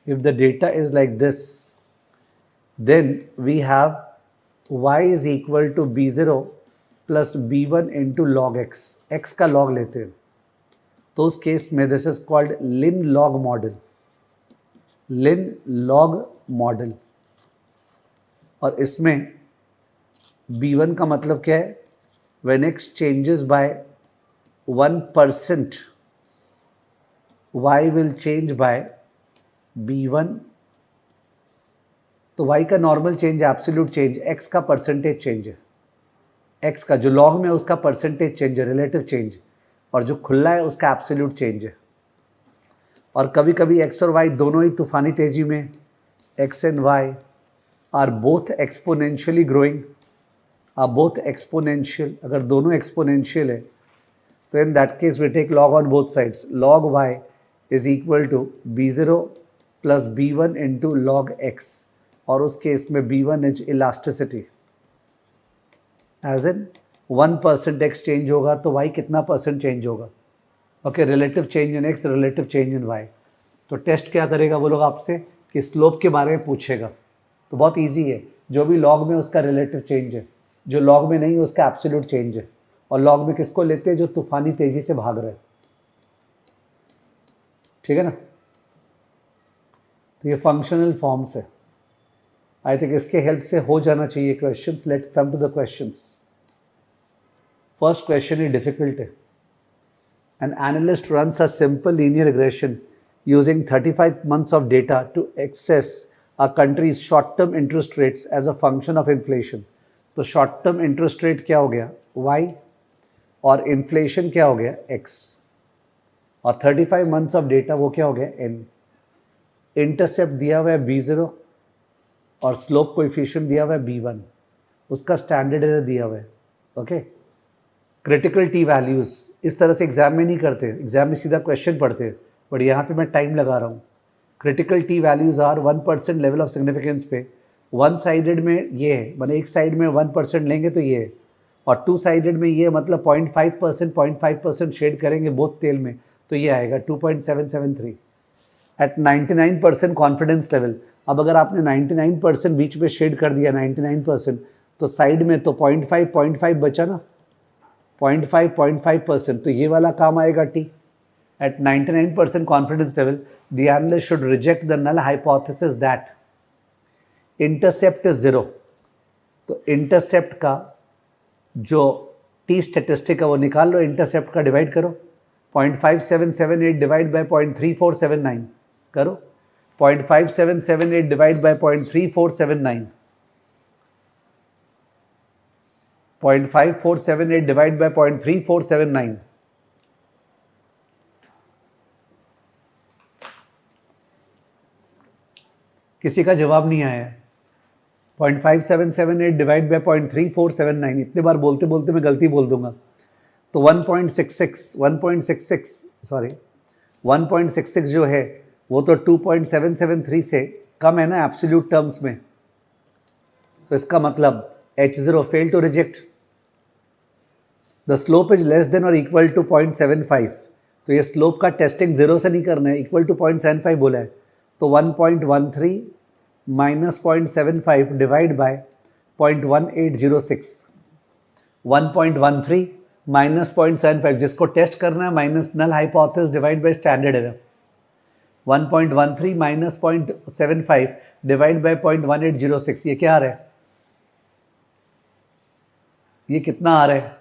If the data is like this then we have y is equal to b0 plus b1 into log x. x का लॉग लेते हैं तो उस केस में this is called lin log model, lin log model. और इसमें B1 का मतलब क्या है, when x changes by 1%, y will change by B1। तो y का नॉर्मल चेंज है एब्सोल्यूट चेंज, x का परसेंटेज चेंज है, x का जो लॉग में उसका परसेंटेज चेंज है, रिलेटिव चेंज, और जो खुला है उसका एब्सोल्यूट चेंज है। और कभी कभी x और y दोनों ही तूफानी तेजी में, x and y are both exponentially growing, are both exponential. अगर दोनों एक्सपोनेंशियल है तो in that case we take log on both sides, log y is equal to b0 plus b1 into log x। और उस केस में b1 is elasticity, as in 1% x change होगा तो y कितना परसेंट चेंज होगा, okay, relative change in x, relative change in y। तो टेस्ट क्या करेगा वो लोग आपसे कि स्लोप के बारे में पूछेगा, तो बहुत इजी है, जो भी लॉग में उसका रिलेटिव चेंज है, जो लॉग में नहीं है उसका एब्सोल्यूट चेंज है। और लॉग में किसको लेते हैं, जो तूफानी तेजी से भाग रहे हैं, ठीक है ना। तो ये फंक्शनल फॉर्म्स है, आई थिंक इसके हेल्प से हो जाना चाहिए questions. Let's come to the questions. First question ही डिफिकल्ट है। An analyst runs a simple linear regression using 35 months of data to assess a country's short-term interest rates as a function of inflation. तो short-term interest rate क्या हो गया y, और inflation क्या हो गया x, और 35 months of data वो क्या हो गया n। इंटरसेप्ट दिया हुआ है b0 और स्लोप कोएफिशिएंट दिया हुआ है b1, उसका स्टैंडर्ड एरर दिया हुआ है, ओके। क्रिटिकल टी वैल्यूज़ इस तरह से एग्जाम में नहीं करते, एग्जाम में सीधा क्वेश्चन पढ़ते हैं, बट यहाँ पे मैं टाइम लगा रहा हूँ। Critical t values are 1% level of significance पे, वन साइडेड में ये है, मैंने एक साइड में 1% लेंगे तो ये है, और टू साइडेड में ये मतलब 0.5% शेड करेंगे बोथ तेल में तो ये आएगा 2.773 एट 99% कॉन्फिडेंस लेवल। अब अगर आपने 99% बीच में शेड कर दिया 99%, तो साइड में तो 0.5 बचा ना, 0.5%, तो ये वाला काम आएगा T. At 99% confidence level, the analyst should reject the null hypothesis that intercept is 0। तो intercept का जो टी स्टेटिस्टिक है वो निकाल लो, इंटरसेप्ट का डिवाइड करो, 0.5778 डिवाइड बाय 0.3479 करो, 0.5778 डिवाइड बाय 0.3479, 0.5478 डिवाइड बाय 0.3479, किसी का जवाब नहीं आया। 0.5778 डिवाइड बाय 0.3479, इतने बार बोलते बोलते मैं गलती बोल दूंगा, तो 1.66 जो है वो तो 2.773 से कम है ना एब्सोल्यूट टर्म्स में। तो इसका मतलब H0 fail to reject, the slope is less than और इक्वल टू 0.75। तो ये स्लोप का टेस्टिंग 0 से नहीं करना है, इक्वल टू 0.75 बोला है, तो 1.13 माइनस 0.75 डिवाइड बाय 0.1806, 1.13 माइनस 0.75, जिसको टेस्ट करना है minus null hypothesis divide by standard error, 1.13 minus 0.75 divide by 0.1806, ये क्या आ रहा है, ये कितना आ रहा है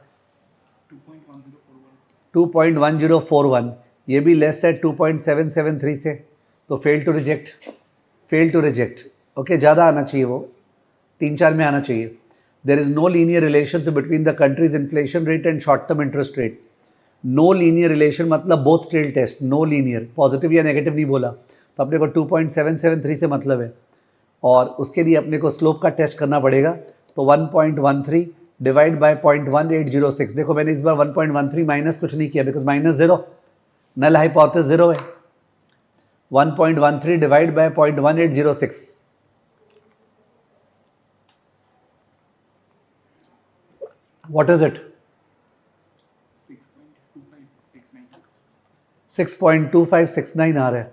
2.1041, ये भी लेस है 2.773 से, तो फेल टू रिजेक्ट, ओके, ज़्यादा आना चाहिए, वो 3-4 में आना चाहिए। There is no linear relation between the countries inflation rate and short term interest rate. No linear relation मतलब both tail test, no linear, positive या नेगेटिव नहीं बोला, तो अपने को 2.773 से मतलब है, और उसके लिए अपने को स्लोप का टेस्ट करना पड़ेगा, तो 1.13 डिवाइड बाय 0.1806। देखो मैंने इस बार 1.13 माइनस कुछ नहीं किया, बिकॉज माइनस 0, नल हाइपोथेसिस 0 है। 1.13 divide by 0.1806, what is it? 6.2569 आ रहा है,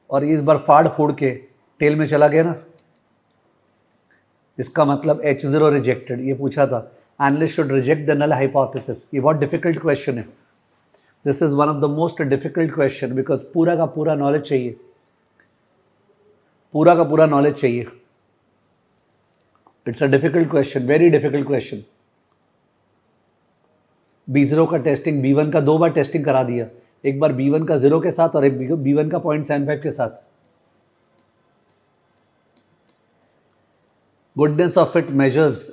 और ये इस बार फाड़ फूड़ के टेल में चला गया ना, इसका मतलब H0 रिजेक्टेड। ये पूछा था analyst should reject the null hypothesis, ये बहुत डिफिकल्ट क्वेश्चन है, this is one of the most difficult question because पूरा का पूरा नॉलेज चाहिए, पूरा का पूरा नॉलेज चाहिए. It's a difficult question, very difficult question. B0 का टेस्टिंग B1 का 2 बार टेस्टिंग करा दिया, एक बार B1 का 0 के साथ और एक B1 का 0.75 के साथ. Goodness of it measures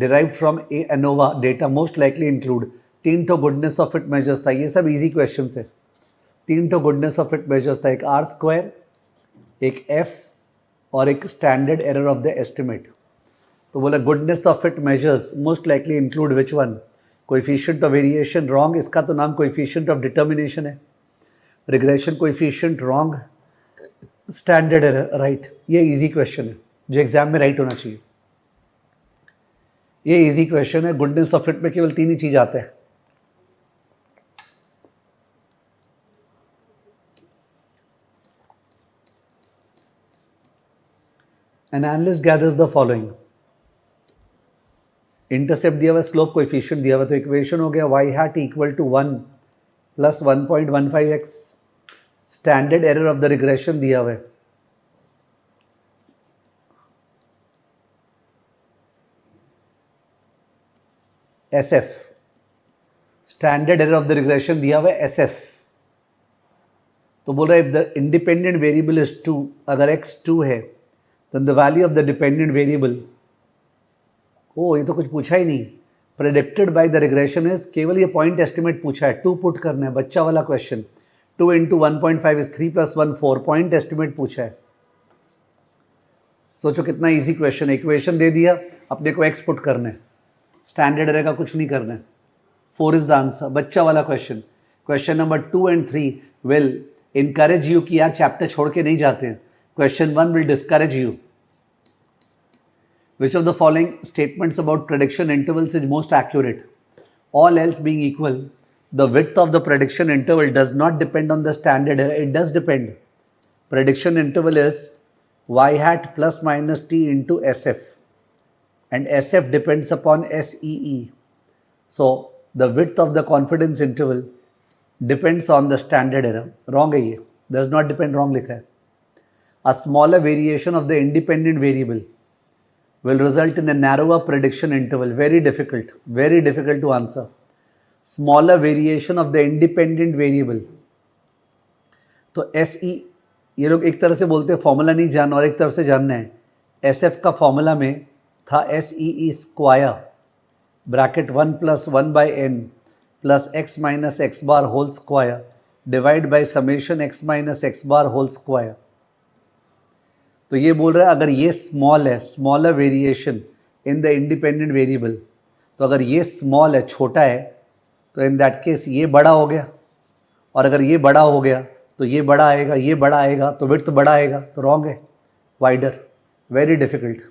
derived from a ANOVA data most likely include. 3 तो गुडनेस ऑफ इट मेजर्स था, ये सब इजी क्वेश्चन है. 3 तो गुडनेस ऑफ इट मेजर्स था, एक R स्क्वायर, एक F और एक standard error of the estimate. तो बोला goodness of it measures most likely include which one? Coefficient of variation wrong, इसका तो नाम कोएफिशिएंट ऑफ डिटर्मिनेशन है. Regression coefficient wrong, standard error right. ये इजी क्वेश्चन है जो एग्जाम में राइट होना चाहिए. ये इजी क्वेश्चन है. गुडनेस ऑफ इट में केवल 3 ही चीज आते हैं. An analyst gathers the following. Intercept दिया हुआ, स्लोप कोएफिशिएंट दिया हुआ, तो इक्वेशन हो गया y hat equal to 1 plus 1.15x. Standard error of the regression दिया हुआ है SF. Standard error of the regression दिया हुआ है SF. तो बोल रहा है if the independent variable is 2, अगर x 2 है then the value of the dependent variable, ये तो कुछ पूछा ही नहीं. Predicted by the regression is, केवल ये पॉइंट एस्टिमेट पूछा है, 2 पुट करना है, बच्चा वाला question. 2 into 1.5 is 3 + 1 4, point estimate पूछा है. सोचो कितना इजी क्वेश्चन है. इक्वेशन दे दिया, अपने को x पुट करना है, स्टैंडर्ड एरर का कुछ नहीं करना है. 4 इज द आंसर, बच्चा वाला question. Question number 2 and 3 will encourage you कि यार चैप्टर छोड़ के नहीं जाते हैं. Question 1 will discourage you. Which of the following statements about prediction intervals is most accurate? All else being equal, the width of the prediction interval does not depend on the standard error. It does depend. Prediction interval is y hat plus minus t into SF. And SF depends upon SEE. So, the width of the confidence interval depends on the standard error. Wrong है ये. Does not depend, wrong लिखा है. A smaller variation of the independent variable will result in a narrower prediction interval. Very difficult to answer. Smaller variation of the independent variable. तो SE, ये लोग एक तरह से बोलते हैं फॉर्मूला नहीं जानना और एक तरफ से जानना है. SF का फॉर्मूला में था SEE square bracket 1 + 1/n plus x minus x bar whole square divide by summation x minus x bar whole square. तो ये बोल रहा है अगर ये स्मॉल है, smaller variation in the independent variable, तो अगर ये स्मॉल है, छोटा है, तो इन दैट केस ये बड़ा हो गया. और अगर ये बड़ा हो गया तो ये बड़ा आएगा, ये बड़ा आएगा, तो विड्थ बड़ा आएगा. तो रॉन्ग है, wider. Very difficult,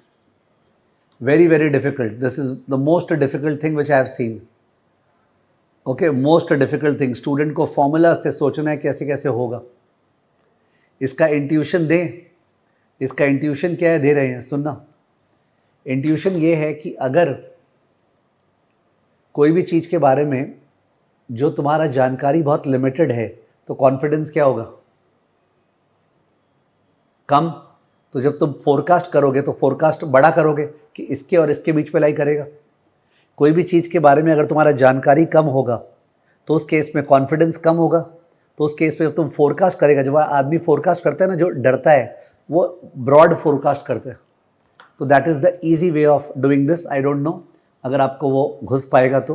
very difficult. This is the most difficult thing which I have seen. Okay, most difficult thing. Student को फॉर्मूला से सोचना है कैसे कैसे होगा. इसका इंट्यूशन दें. इसका इंट्यूशन क्या है, दे रहे हैं, सुनना. इंट्यूशन ये है कि अगर कोई भी चीज़ के बारे में जो तुम्हारा जानकारी बहुत लिमिटेड है तो कॉन्फिडेंस क्या होगा, कम. तो जब तुम फोरकास्ट करोगे तो फोरकास्ट बड़ा करोगे कि इसके और इसके बीच में लाई करेगा. कोई भी चीज़ के बारे में अगर तुम्हारा जानकारी कम होगा तो उस केस में कॉन्फिडेंस कम होगा. तो उस केस में जब तुम फोरकास्ट करेगा, जब आदमी फोरकास्ट करता है ना, जो डरता है वो ब्रॉड फोरकास्ट करते हैं. तो that is the easy way of doing this. I don't know अगर आपको वो घुस पाएगा तो.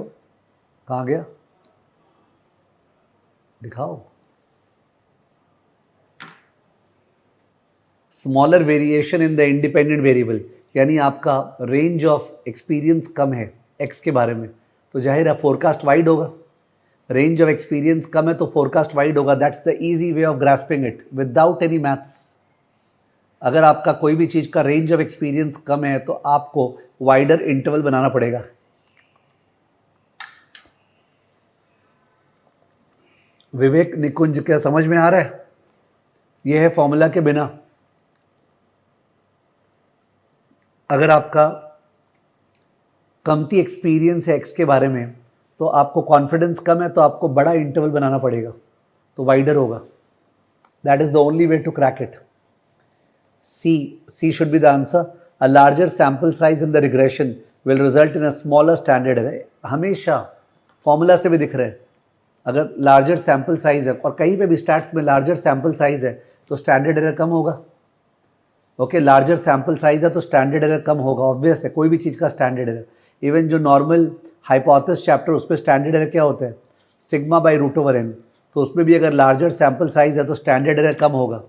कहाँ गया, दिखाओ. Smaller variation in the independent variable, यानी आपका रेंज ऑफ एक्सपीरियंस कम है एक्स के बारे में, तो जाहिर है फोरकास्ट वाइड होगा. रेंज ऑफ एक्सपीरियंस कम है तो फोरकास्ट वाइड होगा. That's the easy way of grasping it without any maths. अगर आपका कोई भी चीज़ का रेंज ऑफ एक्सपीरियंस कम है तो आपको वाइडर इंटरवल बनाना पड़ेगा. विवेक निकुंज, क्या समझ में आ रहा है? यह है फॉर्मूला के बिना. अगर आपका कमती एक्सपीरियंस है एक्स के बारे में तो आपको कॉन्फिडेंस कम है तो आपको बड़ा इंटरवल बनाना पड़ेगा, तो वाइडर होगा. That is the only way to crack it. C should be the answer. A larger sample size in the regression will result in a smaller standard error. हमेशा फॉर्मूला से भी दिख रहा है, अगर लार्जर सैम्पल साइज है और कहीं पे भी स्टैट्स में लार्जर सैम्पल साइज है तो स्टैंडर्ड एरर कम होगा. ओके, लार्जर सैम्पल साइज है तो स्टैंडर्ड एरर कम होगा, ऑब्वियस है, कोई भी चीज़ का स्टैंडर्ड एरर. इवन जो नॉर्मल हाइपोथेसिस चैप्टर उस पर स्टैंडर्ड एरर क्या होता है, sigma by root over n. तो उसमें भी अगर लार्जर सैम्पल साइज है तो स्टैंडर्ड एरर कम होगा,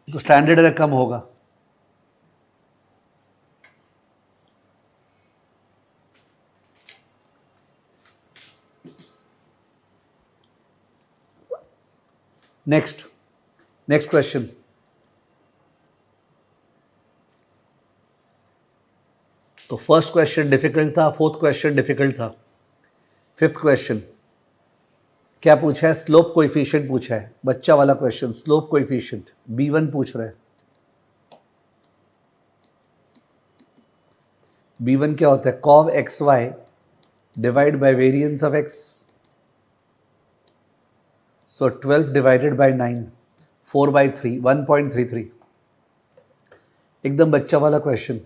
तो स्टैंडर्ड एरर कम होगा. Next question. तो फर्स्ट क्वेश्चन डिफिकल्ट था, फोर्थ क्वेश्चन डिफिकल्ट था. फिफ्थ क्वेश्चन क्या पूछा है, स्लोप कोएफिशिएंट पूछा है, बच्चा वाला क्वेश्चन. स्लोप कोएफिशिएंट B1 पूछ रहा है. B1 क्या होता है, cov xy divide by variance of x. So 12 divided by 9, 4/3, 1.33. एकदम बच्चा वाला क्वेश्चन.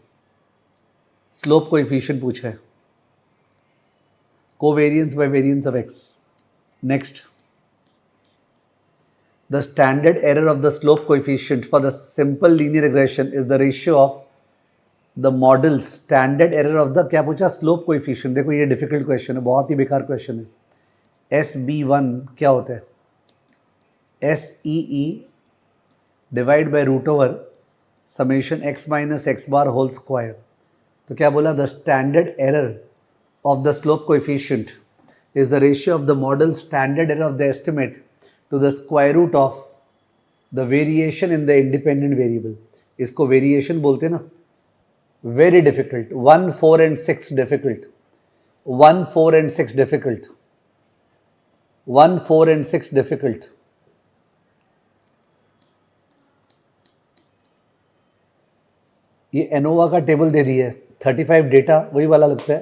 स्लोप कोएफिशिएंट पूछा है, covariance by variance of x. Next, the standard error of the slope coefficient for the simple linear regression is the ratio of the model standard error of the, क्या पूछा, slope coefficient. देखो ये डिफिकल्ट क्वेश्चन है, बहुत ही बेकार क्वेश्चन है. SB1 क्या होता है, SEE divide by root over summation x minus x bar whole square. तो क्या बोला, the standard error of the slope coefficient is the ratio of the model standard error of the estimate to the square root of the variation in the independent variable. इसको variation बोलते हैं ना. Very difficult. 1, 4 and 6 difficult. 1, 4 and 6 difficult. 1, 4 and 6 difficult. ये एनोवा का टेबल दे दिया है, 35 डेटा वही वाला लगता है,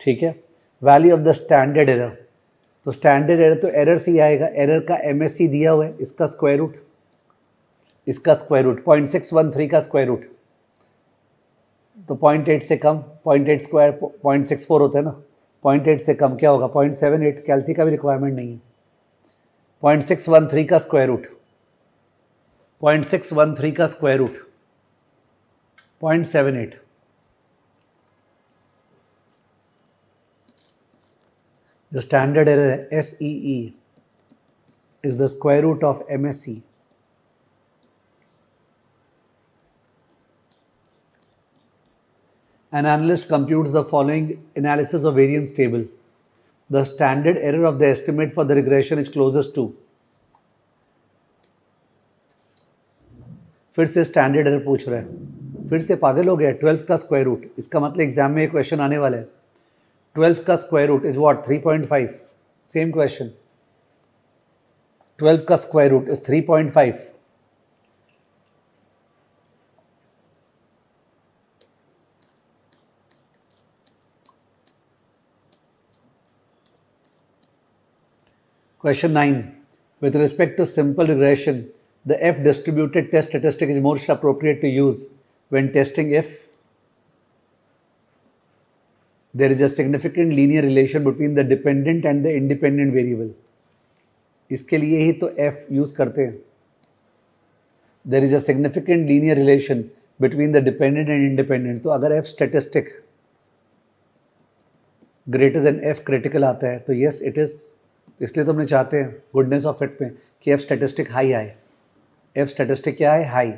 ठीक है. Value of the standard error, तो स्टैंडर्ड एरर तो एरर से ही आएगा. एरर का MSE दिया हुआ है, इसका स्क्वायर रूट, इसका स्क्वायर रूट 0.613 का स्क्वायर रूट, तो 0.8 से कम, 0.8 स्क्वायर 0.64 होता है ना, 0.8 से कम क्या होगा, 0.78. कैल्सी का भी रिक्वायरमेंट नहीं है. 0.613 का स्क्वायर रूट, 0.613 का स्क्वायर रूट 0.78. जो स्टैंडर्ड एरर है SEE is the square root of MSE. An analyst computes the following analysis of variance table. The standard error of the estimate for the regression is closest to. फिर से स्टैंडर्ड एरर पूछ रहा है, फिर से पागल हो गया. 12 का स्क्वायर रूट, इसका मतलब एग्जाम में एक क्वेश्चन आने वाला है. 12 का square root is what, 3.5. Same question. 12 का square root is 3.5. Question 9. With respect to simple regression, the F distributed test statistic is most appropriate to use when testing if there is a significant linear relation between the dependent and the independent variable. इसके लिए ही तो F यूज करते हैं. There is a significant linear relation between the dependent and independent. तो अगर F statistic greater than F critical आता है तो yes it is. इसलिए तो हमने चाहते हैं गुडनेस ऑफ फिट में कि F स्टैटिस्टिक हाई आए. F स्टैटिस्टिक क्या है, high.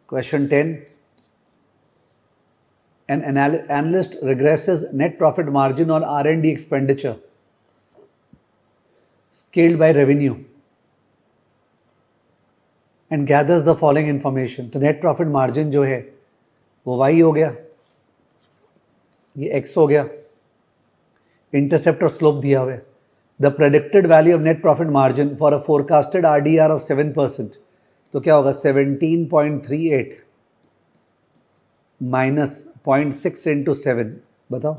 Question 10. An analyst regresses net profit margin on R&D expenditure scaled by revenue and gathers the following information. तो net profit margin जो है वो Y हो गया, ये X हो गया, इंटरसेप्ट और स्लोप दिया हुआ है. The predicted value of net profit margin for a forecasted RDR of 7%, तो क्या होगा 17.38 माइनस 0.6 इंटू 7, बताओ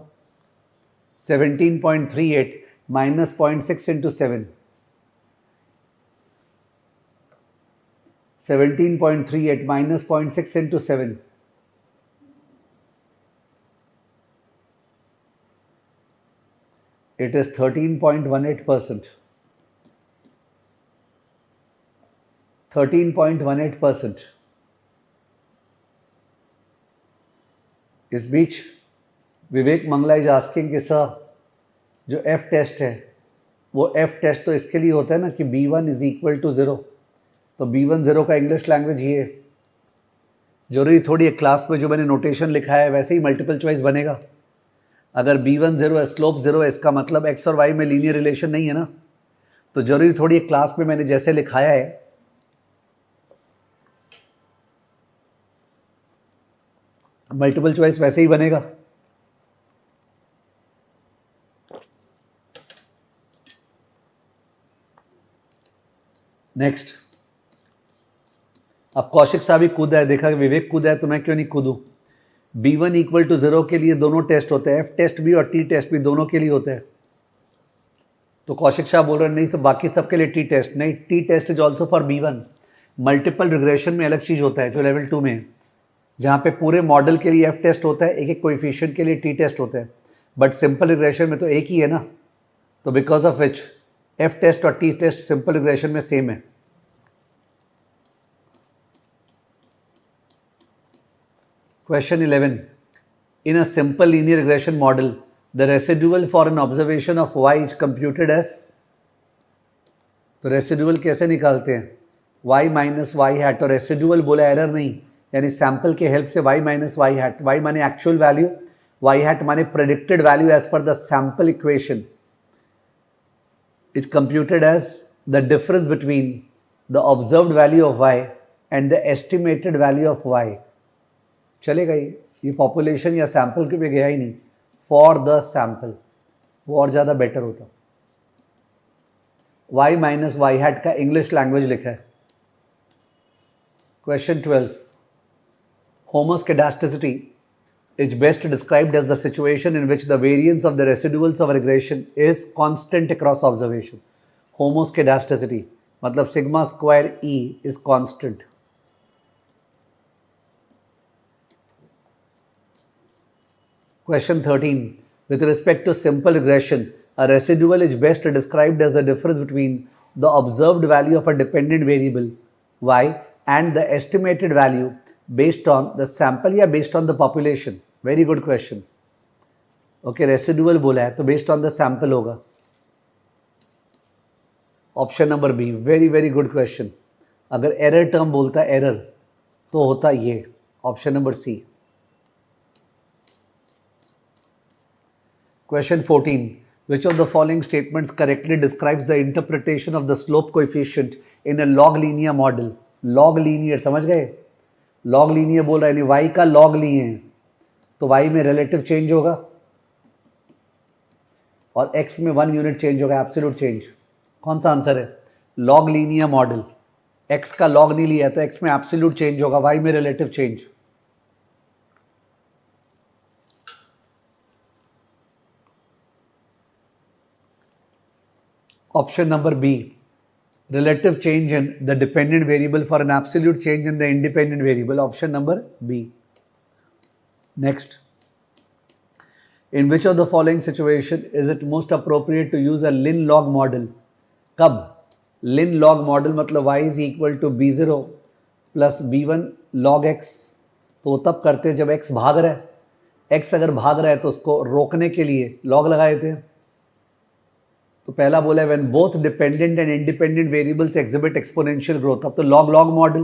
17.38 minus 0.6 into 7, 17.38 minus 0.6 into 7. It is 13.18%. 13.18%. इस बीच विवेक मंगला इज आस्किंग कि सर जो एफ टेस्ट है वो एफ टेस्ट तो इसके लिए होता है ना कि B1 इज इक्वल टू 0, तो B1 0 का इंग्लिश लैंग्वेज ये है। जरूरी थोड़ी एक क्लास में जो मैंने नोटेशन लिखा है वैसे ही मल्टीपल चॉइस बनेगा। अगर B1 0 है, स्लोप 0 है, इसका मतलब x और y में लीनियर रिलेशन नहीं है ना, तो जरूरी थोड़ी एक क्लास में मैंने जैसे लिखाया है मल्टीपल चॉइस वैसे ही बनेगा। नेक्स्ट, अब कौशिक साहब ही कूदा है, देखा विवेक कूदा है तो मैं क्यों नहीं कूदूं। B1 इक्वल टू 0 के लिए दोनों टेस्ट होते हैं, एफ टेस्ट भी और टी टेस्ट भी दोनों के लिए होते हैं। तो कौशिक साहब बोल रहे नहीं तो बाकी सबके लिए टी टेस्ट नहीं, t test is also for B1। Multiple regression में अलग चीज़ होता है जो लेवल 2 में है, जहाँ पे पूरे मॉडल के लिए एफ टेस्ट होता है, एक एक कोएफिशिएंट के लिए टी टेस्ट होता है, बट सिंपल रिग्रेशन में तो एक ही है ना, तो because of which F test और टी टेस्ट सिंपल रिग्रेशन में सेम है। Question 11. In a simple linear regression model, the residual for an observation of y is computed as, तो रेसिडुअल कैसे निकालते हैं, y माइनस वाई हैट, और रेसिडुअल बोला एरर नहीं, यानी सैंपल के हेल्प से y minus y hat, y माने एक्चुअल वैल्यू, y हैट माने predicted value as per the sample equation, is computed as the difference between the observed value of y and the estimated value of y। चलेगा ये पॉपुलेशन या सैंपल के पे गया ही नहीं, फॉर द सैंपल, वो और ज़्यादा बेटर होता। y माइनस वाई हैट का इंग्लिश लैंग्वेज लिखा है। Question 12. Homoscedasticity is best described as the situation in which the variance of the residuals of a regression is constant across observation. Homoscedasticity मतलब sigma square E is constant. Question 13. With respect to simple regression, a residual is best described as the difference between the observed value of a dependent variable y and the estimated value based on the sample या based on the population. Very good question. Okay, residual बोला है तो based on the sample होगा। Option number B. Very very good question. अगर error term बोलता है error तो होता ये option number C. Question 14. Which of the following statements correctly describes the interpretation of the slope coefficient in a log linear model? Log linear समझ गए? Log linear बोल रहा है यानी y का log लिए हैं तो y में relative change होगा और x में 1 यूनिट चेंज होगा, एब्सोल्यूट चेंज। कौन सा आंसर है? लॉग लीनियर मॉडल, x का लॉग नहीं लिया तो x में एब्सोल्यूट चेंज होगा, y में relative change. Option number B, relative change in the dependent variable for an absolute change in the independent variable. Option number B. Next, in which of the following situation is it most appropriate to use a lin log model? कब? lin log model मतलब y is equal to b0 plus b1 log x, तो तब करते हैं जब x भाग रहा है। x अगर भाग रहा है तो उसको रोकने के लिए log लगा देते हैं। तो पहला बोला है when both dependent and independent variables exhibit exponential growth, अब तो log log model,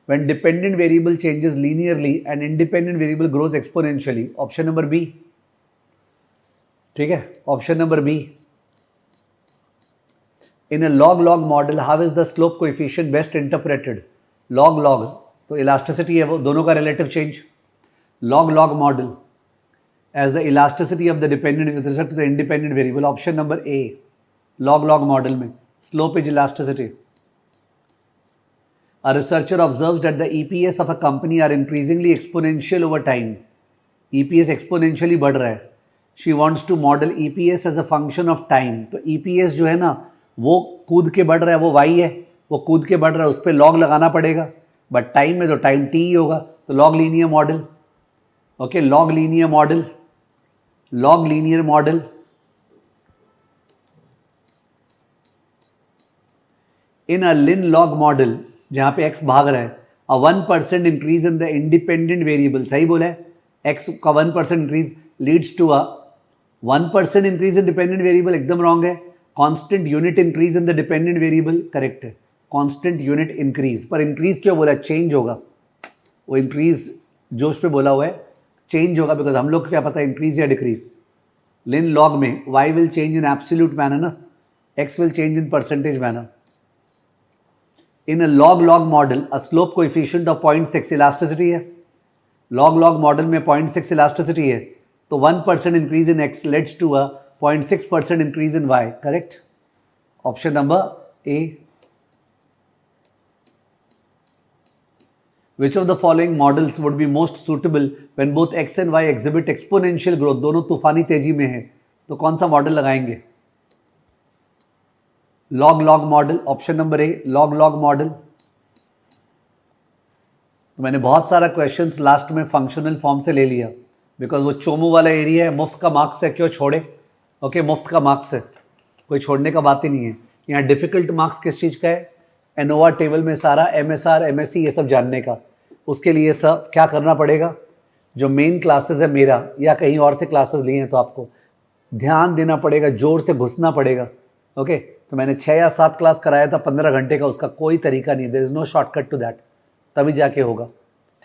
when dependent variable changes linearly and independent variable grows exponentially. Option number B. ठीक है, option number B. In a log log model, how is the slope coefficient best interpreted? Log log तो elasticity है वो, दोनों का relative change. Log log model as the elasticity of the dependent with respect to the independent variable. Option number A. Log log model में slope is elasticity. A researcher observes that the EPS of a company are increasingly exponential over time. EPS exponentially बढ़ रहा है. She wants to model EPS as a function of time. तो EPS जो है ना वो कूद के बढ़ रहा है, वो y है, वो कूद के बढ़ रहा है, उस पर log लगाना पड़ेगा. बट टाइम में तो टाइम t ही होगा. तो log linear model. Okay, log linear model. log linear model. In a lin log model जहां पे x भाग रहा है, a 1% increase in the independent variable, सही बोला है, x का 1% increase leads to a 1% increase in dependent variable, एकदम wrong है. constant unit increase in the dependent variable, correct है. constant unit increase, पर increase क्यों बोला, change होगा, वो increase जोश पे बोला हुआ है, change होगा, because हम लोग को क्या पता increase या decrease. lin log में y will change in absolute manner ना, x will change in percentage manner. In a log-log model, a slope coefficient of 0.6 elasticity है. log-log model में 0.6 elasticity है, तो 1% increase in x leads to a 0.6% increase in y. Correct? Option number A. Which of the following models would be most suitable when both x and y exhibit exponential growth? दोनों तूफानी तेजी में है, तो कौन सा मॉडल लगाएंगे? Log log model, option number A, log log model. तो मैंने बहुत सारा क्वेश्चंस लास्ट में फंक्शनल फॉर्म से ले लिया, बिकॉज वो चोमू वाला एरिया है, मुफ्त का मार्क्स है, क्यों छोड़े. ओके, मुफ्त का मार्क्स है, कोई छोड़ने का बात ही नहीं है. यहाँ डिफिकल्ट मार्क्स किस चीज़ का है, एनोवा टेबल में सारा MSR MSc ये सब जानने का. उसके लिए सब क्या करना पड़ेगा, जो मेन क्लासेस है मेरा या कहीं और से क्लासेस लिए हैं तो आपको ध्यान देना पड़ेगा, जोर से घुसना पड़ेगा. ओके, तो मैंने 6 या 7 क्लास कराया था 15 घंटे का, उसका कोई तरीका नहीं, there is no shortcut to that, तभी जाके होगा.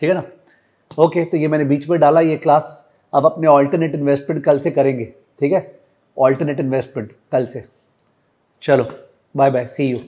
ठीक है ना. ओके, तो ये मैंने बीच में डाला ये क्लास. अब अपने ऑल्टरनेट इन्वेस्टमेंट कल से करेंगे. ठीक है, ऑल्टरनेट इन्वेस्टमेंट कल से. चलो बाय बाय, सी यू.